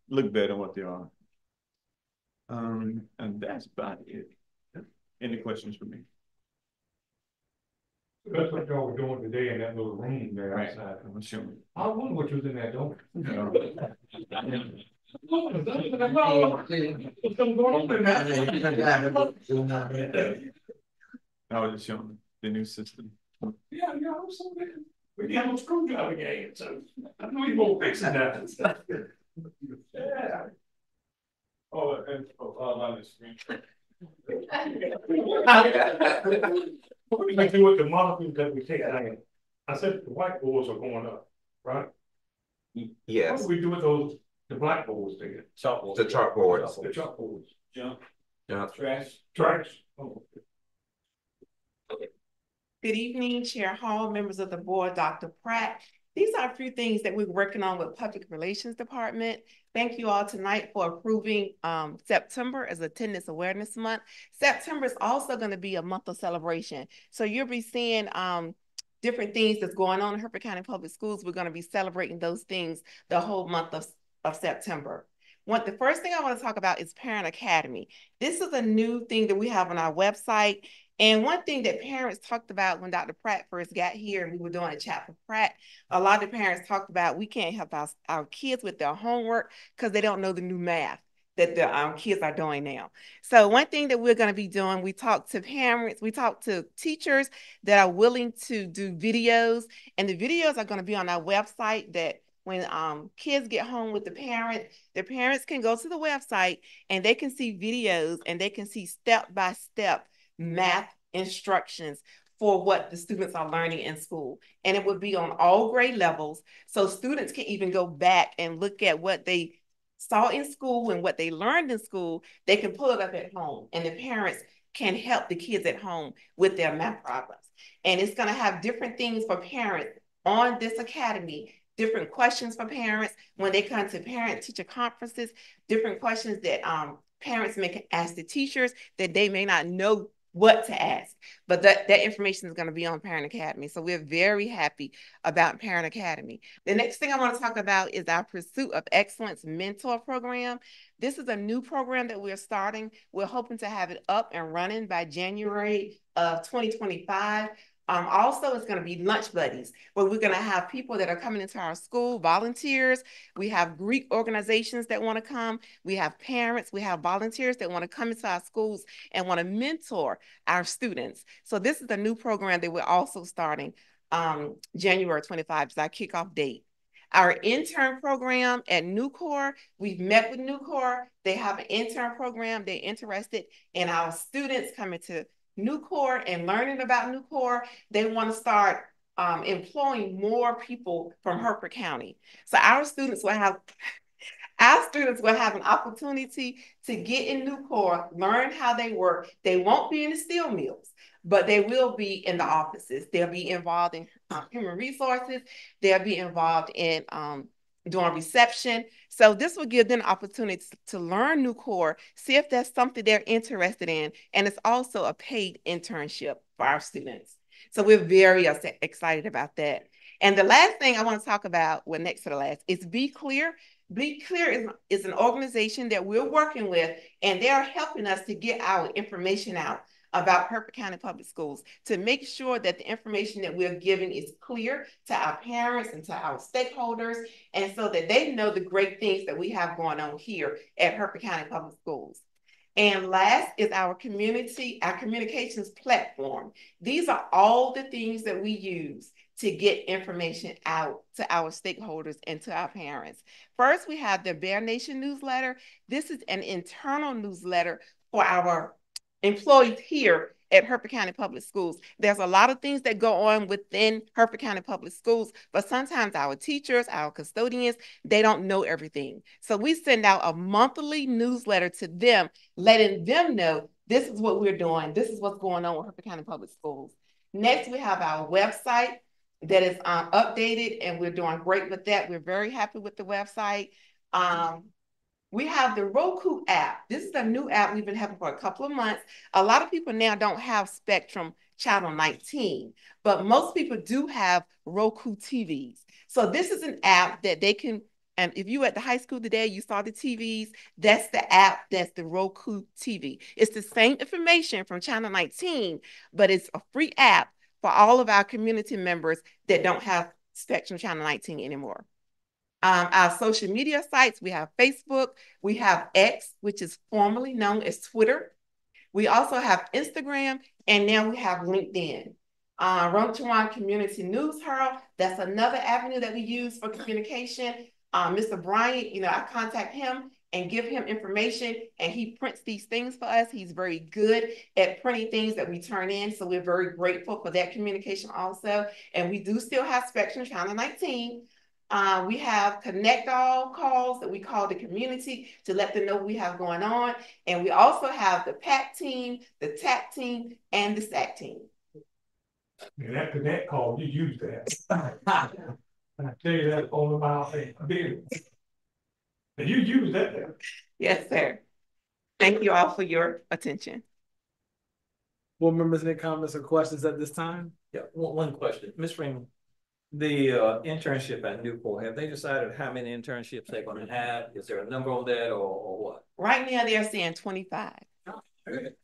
look better than what they are. And that's about it. Any questions for me? That's what y'all were doing today in that little room there outside. I'm assuming. I wonder what was in that door. I was just showing the new system. Yeah, I'm so bad. We have a screwdriver game, so I know you won't fix that. Yeah. Oh, and on the screen. What do you do with the monitors that we take down? I said the whiteboards are going up, right? Yes. What do we do with those, the blackboards there? Chalkboards. The chalkboards. The chalkboards. Junk. Trash. Trash. Oh. Good evening, Chair Hall, members of the board, Dr. Pratt. These are a few things that we're working on with Public Relations Department. Thank you all tonight for approving September as Attendance Awareness Month. September is also going to be a month of celebration. So you'll be seeing different things that's going on in Hertford County Public Schools. We're going to be celebrating those things the whole month of September. The first thing I want to talk about is Parent Academy. This is a new thing that we have on our website. And one thing that parents talked about when Dr. Pratt first got here and we were doing a chat for Pratt, a lot of parents talked about we can't help our kids with their homework because they don't know the new math that the kids are doing now. So one thing that we're going to be doing, we talk to parents, we talk to teachers that are willing to do videos, and the videos are going to be on our website that when kids get home with the parents can go to the website and they can see videos and they can see step-by-step math instructions for what the students are learning in school. And it would be on all grade levels. So students can even go back and look at what they saw in school and what they learned in school. They can pull it up at home and the parents can help the kids at home with their math problems. And it's going to have different things for parents on this academy, different questions for parents when they come to parent-teacher conferences, different questions that parents may ask the teachers that they may not know what to ask, but that information is going to be on Parent Academy. So we're very happy about Parent Academy. The next thing I want to talk about is our Pursuit of Excellence Mentor Program. This is a new program that we're starting. We're hoping to have it up and running by January of 2025. Also, it's going to be lunch buddies, where we're going to have people that are coming into our school, volunteers. We have Greek organizations that want to come. We have parents. We have volunteers that want to come into our schools and want to mentor our students. So this is a new program that we're also starting January 25 is our kickoff date. Our intern program at Nucor, we've met with Nucor. They have an intern program. They're interested in our students coming to Nucor and learning about Nucor. They want to start employing more people from Hertford County. So our students will have an opportunity to get in Nucor, learn how they work. They won't be in the steel mills, but they will be in the offices. They'll be involved in human resources. They'll be involved in doing reception. So this will give them an opportunity to learn Nucor, see if that's something they're interested in. And it's also a paid internship for our students. So we're very excited about that. And the last thing I want to talk about, well, next to the last, is Be Clear. Be Clear is an organization that we're working with, and they're helping us to get our information out about Hertford County Public Schools to make sure that the information that we're giving is clear to our parents and to our stakeholders, and so that they know the great things that we have going on here at Hertford County Public Schools. And last is our communications platform. These are all the things that we use to get information out to our stakeholders and to our parents. First, we have the Bear Nation newsletter. This is an internal newsletter for our employees here at Hertford County Public Schools. There's a lot of things that go on within Hertford County Public Schools, but sometimes our teachers, our custodians, they don't know everything. So we send out a monthly newsletter to them, letting them know this is what we're doing. This is what's going on with Hertford County Public Schools. Next, we have our website. that is updated, and we're doing great with that. We're very happy with the website. We have the Roku app. This is a new app we've been having for a couple of months. A lot of people now don't have Spectrum Channel 19, but most people do have Roku TVs. So this is an app that they can, and if you at the high school today, you saw the TVs, that's the app, that's the Roku TV. It's the same information from Channel 19, but it's a free app for all of our community members that don't have Spectrum Channel 19 anymore. Our social media sites, we have Facebook, we have X, which is formerly known as Twitter. We also have Instagram, and now we have LinkedIn. Roanoke Community News Herald, that's another avenue that we use for communication. Mr. Bryant, I contact him and give him information, and he prints these things for us. He's very good at printing things that we turn in, so we're very grateful for that communication also. And we do still have Spectrum Channel 19. We have Connect All calls that we call the community to let them know what we have going on. And we also have the PAC team, the TAC team, and the SAC team. And that Connect call, you use that. I tell you that on my beard. And you use that there. Yes, sir. Thank you all for your attention. Board members, any comments or questions at this time? Yeah, one question. Ms. Freeman, the internship at Newport, have they decided how many internships they're going to have? Is there a number on that or what? Right now, they're saying 25.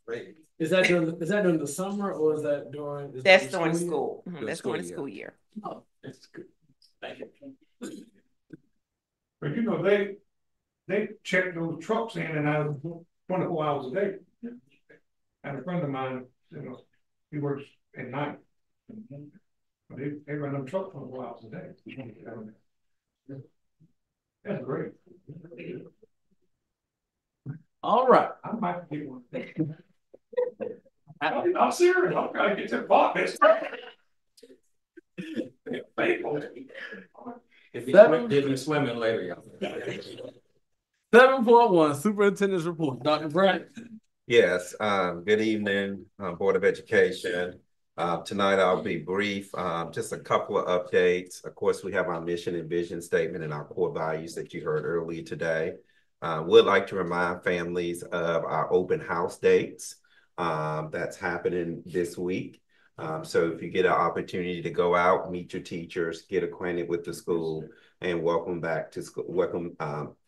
Great. Is that during the summer or is that during? That's during school. That's during the school year. Oh, that's good. Thank you. But they check those trucks in and out 24 hours a day. And a friend of mine, he works at night. They run them trucks 24 hours a day. That's great. All right. I might get one. I'm serious. I'm trying to get to the bottom. If you're swimming later, y'all. 7.1 Superintendent's Report. Dr. Brett. Yes, good evening, Board of Education. Tonight I'll be brief, just a couple of updates. Of course, we have our mission and vision statement and our core values that you heard earlier today. Would like to remind families of our open house dates that's happening this week. So if you get an opportunity to go out, meet your teachers, get acquainted with the school, and welcome back to school, welcome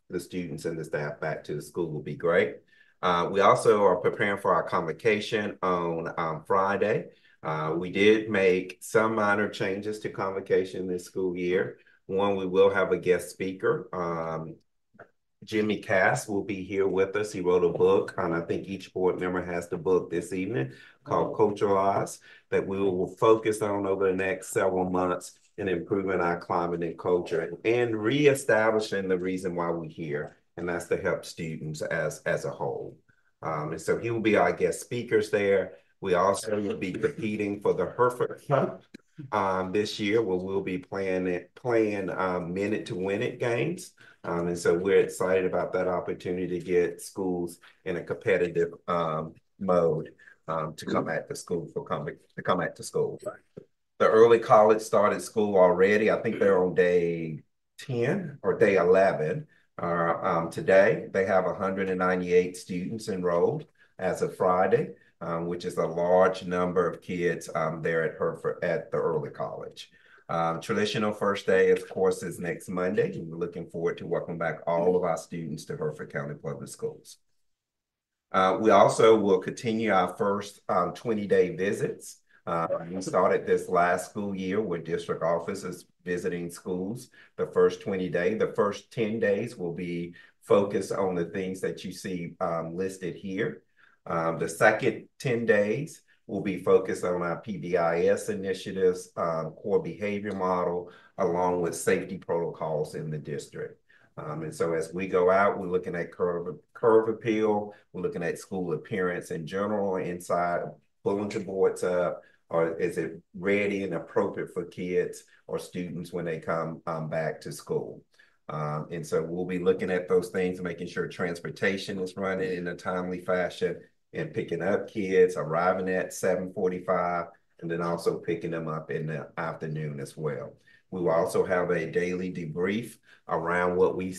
the students and the staff back to the school will be great. We also are preparing for our convocation on Friday. We did make some minor changes to convocation this school year. One, we will have a guest speaker. Jimmy Cass will be here with us. He wrote a book, and I think each board member has the book this evening called Culturalize that we will focus on over the next several months in improving our climate and culture and reestablishing the reason why we're here, and that's to help students as a whole. And so he will be our guest speakers there. We also will be competing for the Hertford Cup this year, where we'll be playing minute to win it games. And so we're excited about that opportunity to get schools in a competitive mode to come back to school The early college started school already. I think they're on day 10 or day 11. Today, they have 198 students enrolled as of Friday, which is a large number of kids there at Hertford at the early college. Traditional first day, of course, is next Monday. And we're looking forward to welcome back all of our students to Hertford County Public Schools. We also will continue our first 20-day visits. We started this last school year with district offices visiting schools the first 20 days. The first 10 days will be focused on the things that you see listed here. The second 10 days will be focused on our PBIS initiatives, core behavior model, along with safety protocols in the district. And so as we go out, we're looking at curve appeal, we're looking at school appearance in general, inside, bulletin boards up, or is it ready and appropriate for kids or students when they come back to school. And so we'll be looking at those things, making sure transportation is running in a timely fashion and picking up kids, arriving at 7:45 and then also picking them up in the afternoon as well. We will also have a daily debrief around what we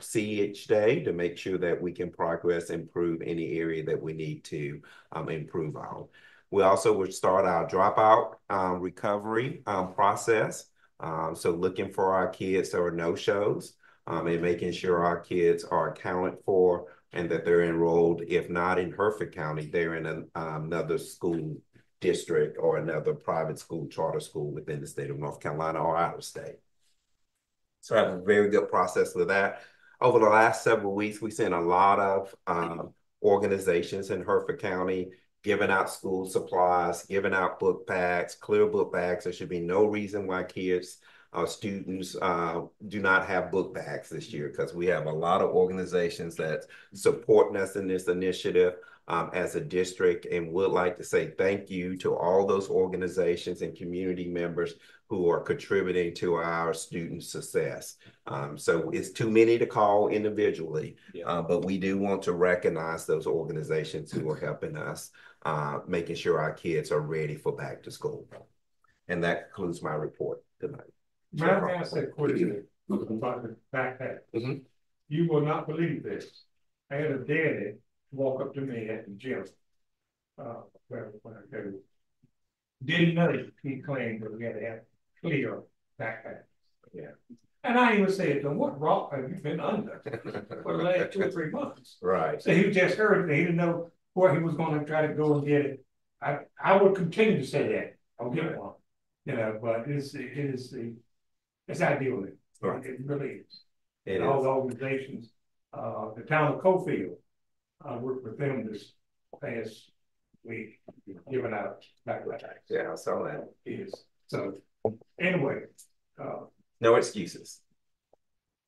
see each day to make sure that we can progress, improve any area that we need to improve on. We also would start our dropout recovery process. So looking for our kids that are no-shows and making sure our kids are accounted for and that they're enrolled. If not in Hertford County, they're in another school district or another private school, charter school within the state of North Carolina or out of state. So I have a very good process with that. Over the last several weeks, we've seen a lot of organizations in Hertford County giving out school supplies, giving out book bags, clear book bags. There should be no reason why kids students do not have book bags this year, because we have a lot of organizations that supporting us in this initiative as a district, and would like to say thank you to all those organizations and community members who are contributing to our student success. So it's too many to call individually, but we do want to recognize those organizations who are helping us, making sure our kids are ready for back to school. And that concludes my report tonight. May I ask a question about the backpack? You will not believe this. I had a daddy walk up to me at the gym. When I go, didn't know he claimed that we had to have clear backpacks. Yeah. And I even said to him, what rock have you been under for the last 2 or 3 months? Right. So he just heard it. He didn't know where he was going to try to go and get it. I would continue to say that. I'll get one. You know, but it's ideal. Right. It really is. And all the organizations, the town of Cofield, I worked with them this past week, giving out backpacks. Yeah, I saw that. Yes. So anyway, no excuses.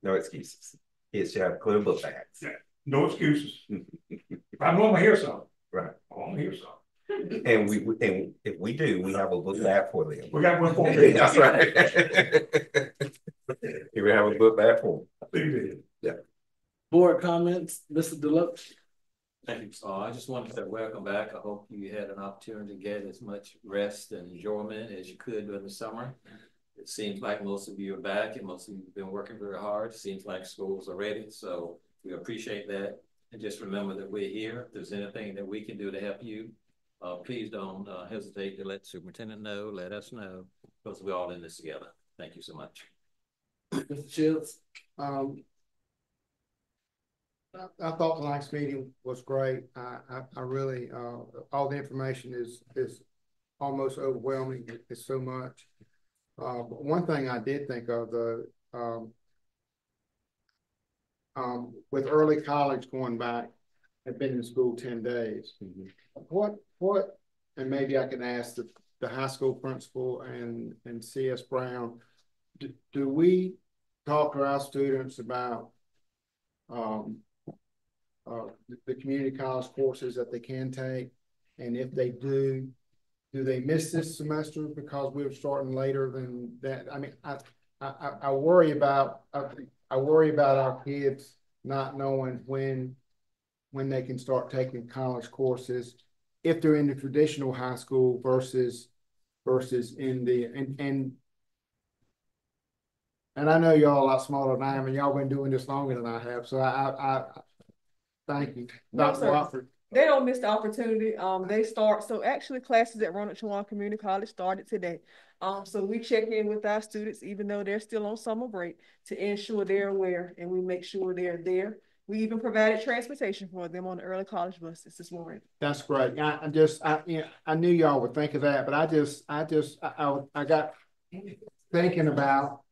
No excuses. Kids should have clear book bags. Yeah, no excuses. If I want to hear something, right? I want to hear something. And if we do, we have a book bag for them. We got one for them. That's right. We have a book bag for them. Yeah. Board comments, Mr. Deluxe. Thank you. I just wanted to say welcome back. I hope you had an opportunity to get as much rest and enjoyment as you could during the summer. It seems like most of you are back and most of you have been working very hard. It seems like schools are ready. So we appreciate that. And just remember that we're here. If there's anything that we can do to help you, please don't hesitate to let the superintendent know, let us know, because we're all in this together. Thank you so much. Mr. Shields. I thought tonight's meeting was great. I really, all the information is almost overwhelming. It's so much. But one thing I did think of, with early college going back, I've been in school 10 days. What, and maybe I can ask the high school principal and CS Brown, do we talk to our students about the community college courses that they can take? And if they do they miss this semester because we're starting later than that? I mean, I worry about our kids not knowing when they can start taking college courses if they're in the traditional high school versus in the and I know y'all a lot smaller than I am, and y'all been doing this longer than I have. So I thank you, Dr. Watford. They don't miss the opportunity. They start, so actually classes at Ronald Chewan Community College started today. So we check in with our students, even though they're still on summer break, to ensure they're aware and we make sure they're there. We even provided transportation for them on the early college buses this morning. That's great. I knew y'all would think of that, but I got thinking about,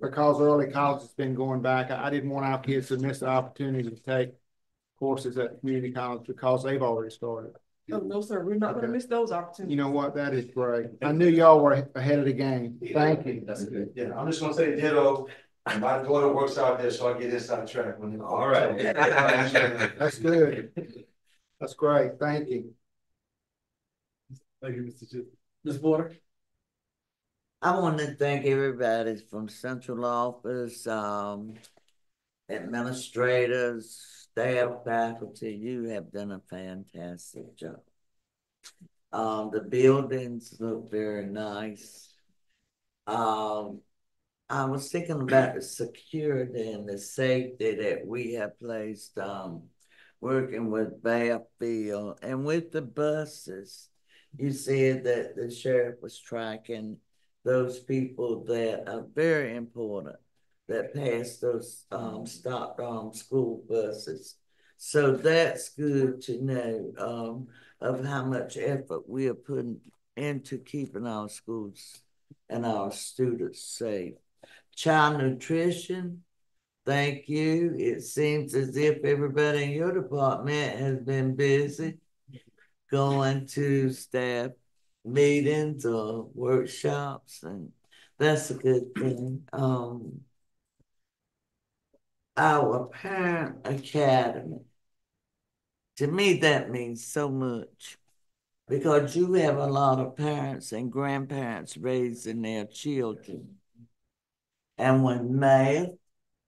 because early college has been going back, I didn't want our kids to miss the opportunity to take courses at community college because they've already started. Oh, no, sir. We're not going to miss those opportunities. You know what? That is great. I knew y'all were ahead of the game. Thank you. That's good. Yeah, I'm just going to say ditto. My daughter works out there, so I get inside track. All right. That's good. That's great. Thank you. Thank you, Mr. Chip. Ms. Porter. I want to thank everybody from central office, administrators, staff, faculty. You have done a fantastic job. The buildings look very nice. I was thinking about the security and the safety that we have placed, working with Bathfield and with the buses. You said that the sheriff was tracking those people that are very important that pass those stopped school buses. So that's good to know of how much effort we are putting into keeping our schools and our students safe. Child nutrition, thank you. It seems as if everybody in your department has been busy going to staff meetings or workshops, and that's a good thing. Our parent academy, to me, that means so much because you have a lot of parents and grandparents raising their children. And when math,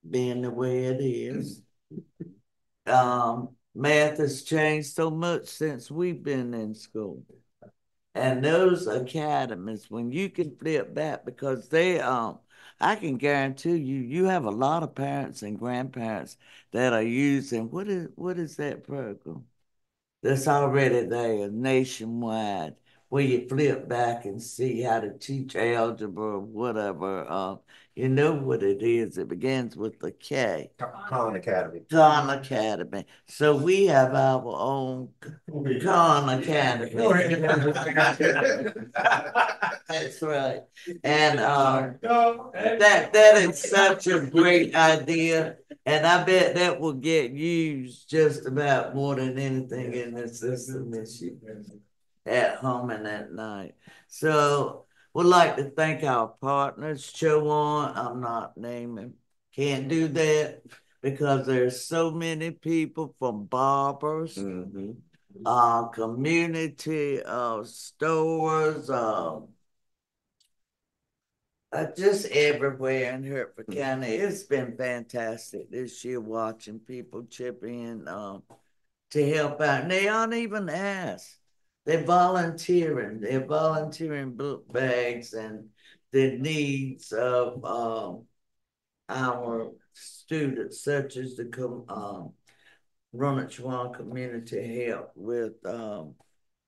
being the way it is, math has changed so much since we've been in school. And those academies, when you can flip back, because they, I can guarantee you, you have a lot of parents and grandparents that are using, what is that program that's already there nationwide, where you flip back and see how to teach algebra or whatever. You know what it is. It begins with the K. Khan Academy. Khan Academy. So we have our own Khan Academy. That's right. And that is such a great idea. And I bet that will get used just about more than anything in the system this year, at home and at night. So would like to thank our partners, Chowan. I'm not naming, can't do that because there's so many people from barbers, community stores, just everywhere in Hertford County. It's been fantastic this year watching people chip in to help out. And they aren't even asked. They're volunteering. They're volunteering book bags and the needs of our students, such as the Roanoke Community Help with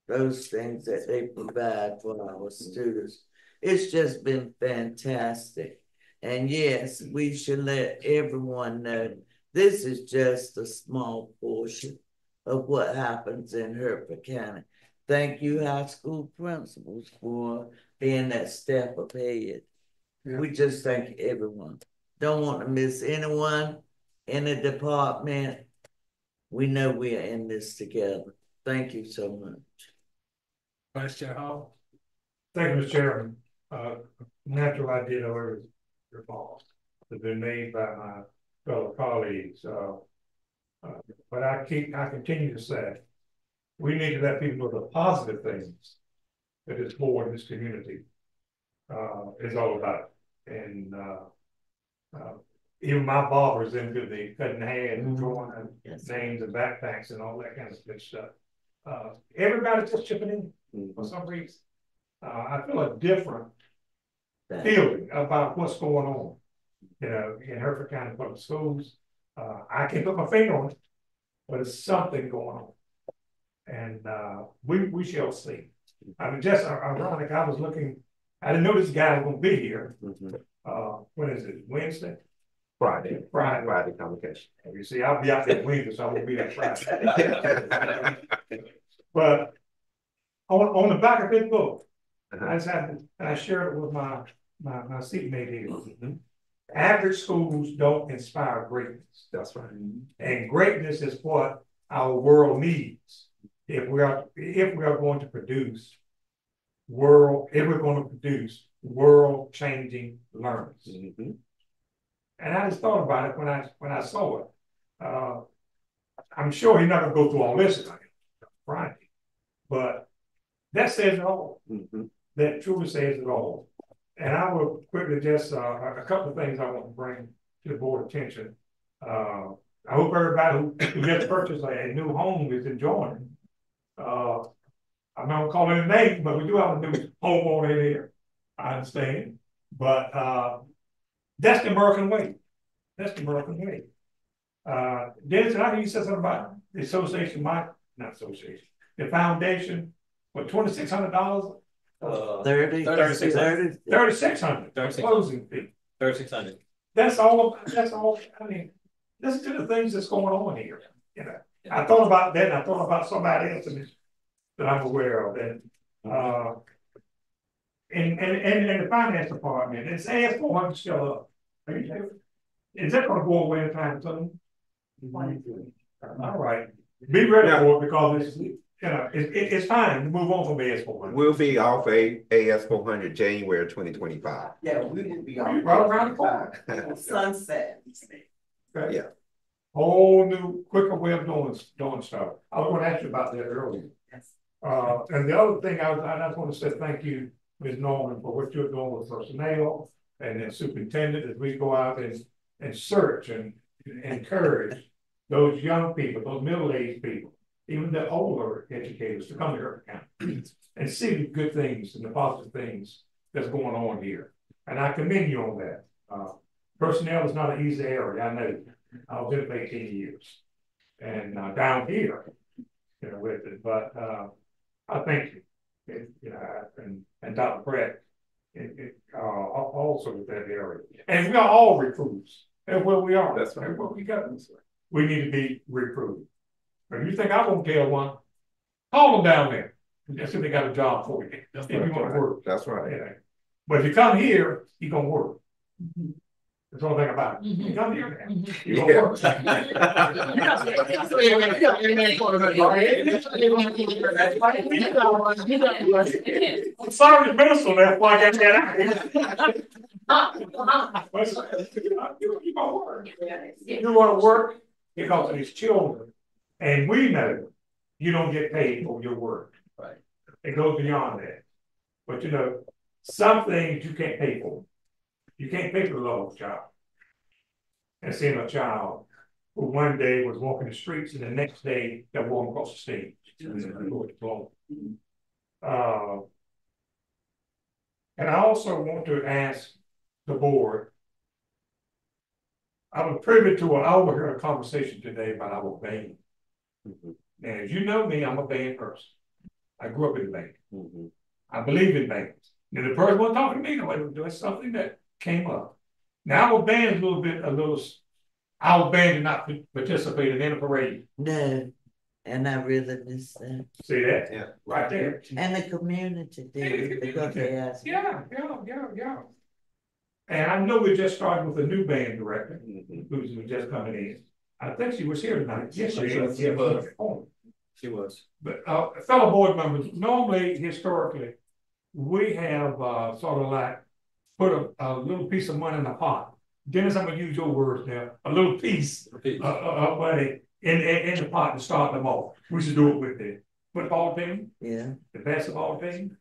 those things that they provide for our students. It's just been fantastic. And yes, we should let everyone know this is just a small portion of what happens in Hertford County. Thank you, high school principals, for being that step ahead. Yeah. We just thank everyone. Don't want to miss anyone in the department. We know we are in this together. Thank you so much. Vice Chair Hall. Thank you, Mr. Chairman. Natural idea over your balls have been made by my fellow colleagues. But I continue to say we need to let people know the positive things that this board and this community is all about. And even my barber's into the cutting hair and drawing names and backpacks and all that kind of good stuff. Everybody's just chipping in for some reason. I feel a different feeling about what's going on, you know, in Hertford County Public Schools. I can't put my finger on it, but it's something going on. And we shall see. I mean, just ironic, I was looking, I didn't know this guy was going to be here. When is it, Wednesday? Friday convocation. You see, I'll be out there Wednesday, so I won't be there Friday. But on the back of his book, I just had to, and I shared it with my seatmate here. Average schools don't inspire greatness. That's right. And greatness is what our world needs. If we are going to produce world changing learners. And I just thought about it when I saw it. I'm sure he's not gonna go through all this Friday, but that says it all. That truly says it all. And I will quickly just a couple of things I want to bring to the board attention. I hope everybody who just purchased a new home is enjoying it. I'm not calling it a name, but we do have a new homeowner in here. I understand, but that's the American way. That's the American way. Dennis, I hear you said something about the association, not association, the foundation, what, $2,600? 3,600. Closing fee. 3,600. That's all. I mean, listen to the things that's going on here. You know, I thought about that. And I thought about somebody else that I'm aware of. And in the finance department, it's asked for $100 still up. Is that going to go away in time soon? All right. Be ready for it because it's time to move on from AS400. We'll be off AS400 January 2025. Yeah, we will be right around the corner. Sunset. Okay. Yeah. Whole new, quicker way of doing stuff. I was going to ask you about that earlier. Yes. And the other thing I just want to say thank you, Ms. Norman, for what you're doing with personnel and then superintendent as we go out and search and encourage those young people, those middle-aged people, even the older educators to come to Hertford County and see the good things and the positive things that's going on here. And I commend you on that. Personnel is not an easy area, I know. I was in it for 18 years. And down here, with it. But I thank you. And Dr. Pratt, also with that area. And we are all recruits. That's where we are. That's right. What we got. We need to be recruited. If you think I won't tell one, call them down there. That's if they got a job for you. If you want to work. That's right. Yeah. But if you come here, you're going to work. That's the only thing about it. You come here, you're going to work. I'm sorry to minister, that's why I got that out. You want to work. You want to work because of these children. And we know you don't get paid for your work. Right. It goes beyond that. But some things you can't pay for. You can't pay for the love of a child. And seeing a child who one day was walking the streets and the next day they're walking across the stage. And I also want to ask the board. I was privy to I overheard a conversation today about our band. And as you know me, I'm a band person. I grew up in a band. I believe in bands. Now the person wasn't talking to me, that's something that came up. Now our band's our band did not participate in a parade. No, and I really miss that. See that? Yeah, right there. And the community did because they asked. Yeah. And I know we just started with a new band director who's just coming in. I think she was here tonight. Yes, she was. She was. But fellow board members, normally, historically, we have sort of like put a little piece of money in the pot. Dennis, I'm going to use your words now. A little piece of money in the pot to start them off. We should do it with the football team, the basketball team.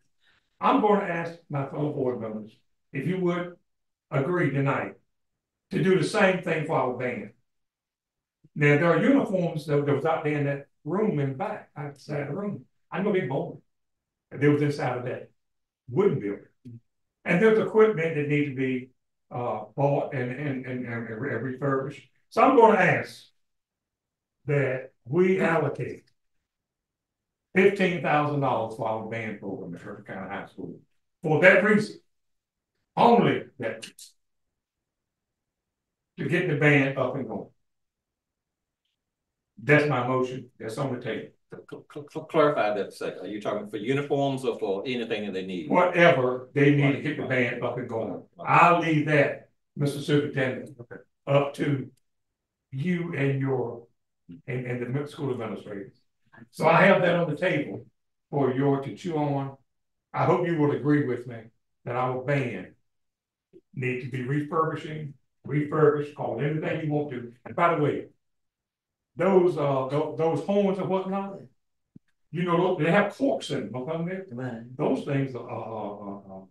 I'm going to ask my fellow board members if you would agree tonight to do the same thing for our band. Now, there are uniforms that was out there in that room in the back, outside the room. I'm going to be bold. They was inside of that wooden building. And there's equipment that needs to be bought and refurbished. So I'm going to ask that we allocate $15,000 for our band program at Hertford County High School. For that reason, only that reason, to get the band up and going. That's my motion. That's on the table. Clarify that a second. Are you talking for uniforms or for anything that they need? Whatever they need to get the band up and going. I'll leave that, Mr. Superintendent, up to you and and the middle school administrators. So I have that on the table for you to chew on. I hope you will agree with me that our band needs to be refurbished, call it anything you want to. And by the way, those horns and whatnot, they have corks in them. Right. Those things are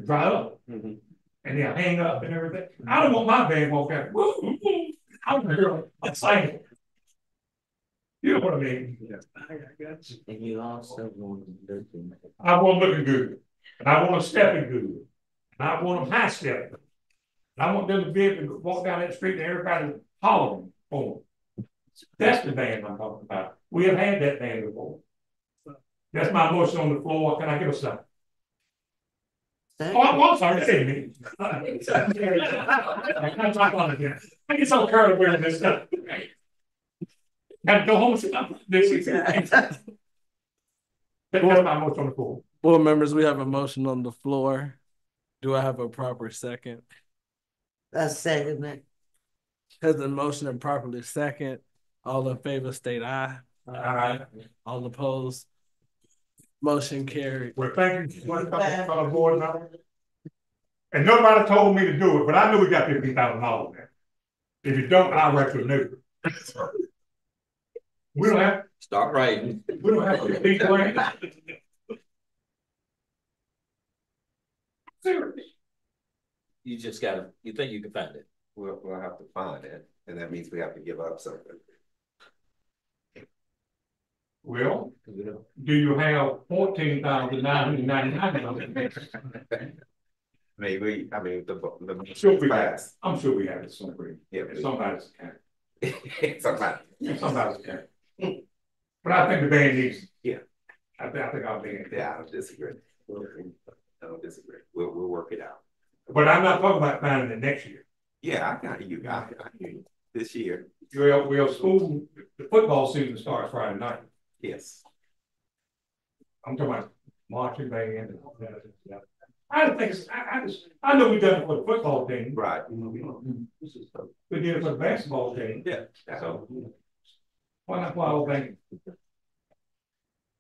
dry up and they'll hang up and everything. I don't want my band walk out. I'm excited. You know what I mean? I got you. And you also want to look. I want them looking good, and I want them stepping good, and I want them high stepping. And I want them to be able to walk down that street and everybody hollering for them. That's the band I'm talking about. We have had that band before. That's my motion on the floor. Can I get a second? Oh, I'm sorry, say me. I get so carried away with this stuff. Gotta go home. That's my motion on the floor. Board members, we have a motion on the floor. Do I have a proper second? I second it. Has the motion and properly second? All in favor state aye. Aye. All opposed? Motion carried. Well, thank you for the board member. And nobody told me to do it, but I knew we got $50,000 there. If you don't, I'll write you a new. We don't have. Start writing. We don't have to be grand. Seriously. You just gotta, you think you can find it? We'll have to find it, and that means we have to give up something. Well, do you have 14,999? Maybe, I mean, the Sure we have. I'm sure we have it somewhere. Yeah, somebody's account. Somebody's account. But I think the band needs. Yeah. I think I'll be. Yeah, I don't disagree. I don't disagree. We'll work it out. But I'm not talking about finding it next year. Yeah, I got you. I hear you. This year. Well, school, the football season starts Friday night. Yes. I'm talking about marching band and all that stuff. I think I know we done it for the football team. Right. We did it for the basketball team. Yeah. So why not follow that?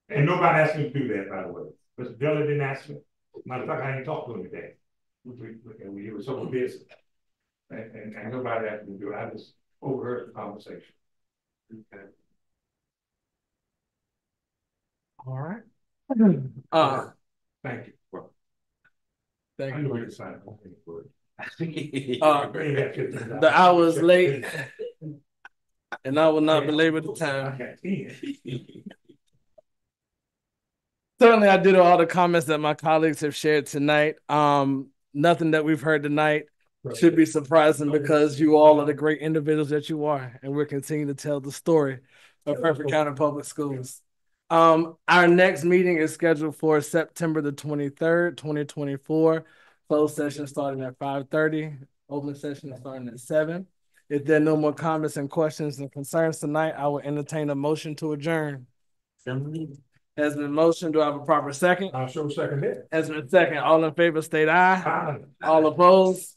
And nobody asked me to do that, by the way. Mr. Dillon didn't ask me. Matter of fact, I didn't talk to him today. We were so busy. And nobody asked me to do it. I just overheard the conversation. Okay. All right. Thank you. Thank I you. know where to sign it. The hour is late, and I will not belabor the time. Certainly, I did all the comments that my colleagues have shared tonight. Nothing that we've heard tonight should be surprising because you all are the great individuals that you are, and we're continuing to tell the story of Hertford County Public Schools. Our next meeting is scheduled for September the 23rd, 2024. Closed session starting at 5:30. Open session starting at 7. If there are no more comments and questions and concerns tonight, I will entertain a motion to adjourn. Has been motion. Do I have a proper second? I'll show second it. Has been second. All in favor state aye. Aye. All opposed?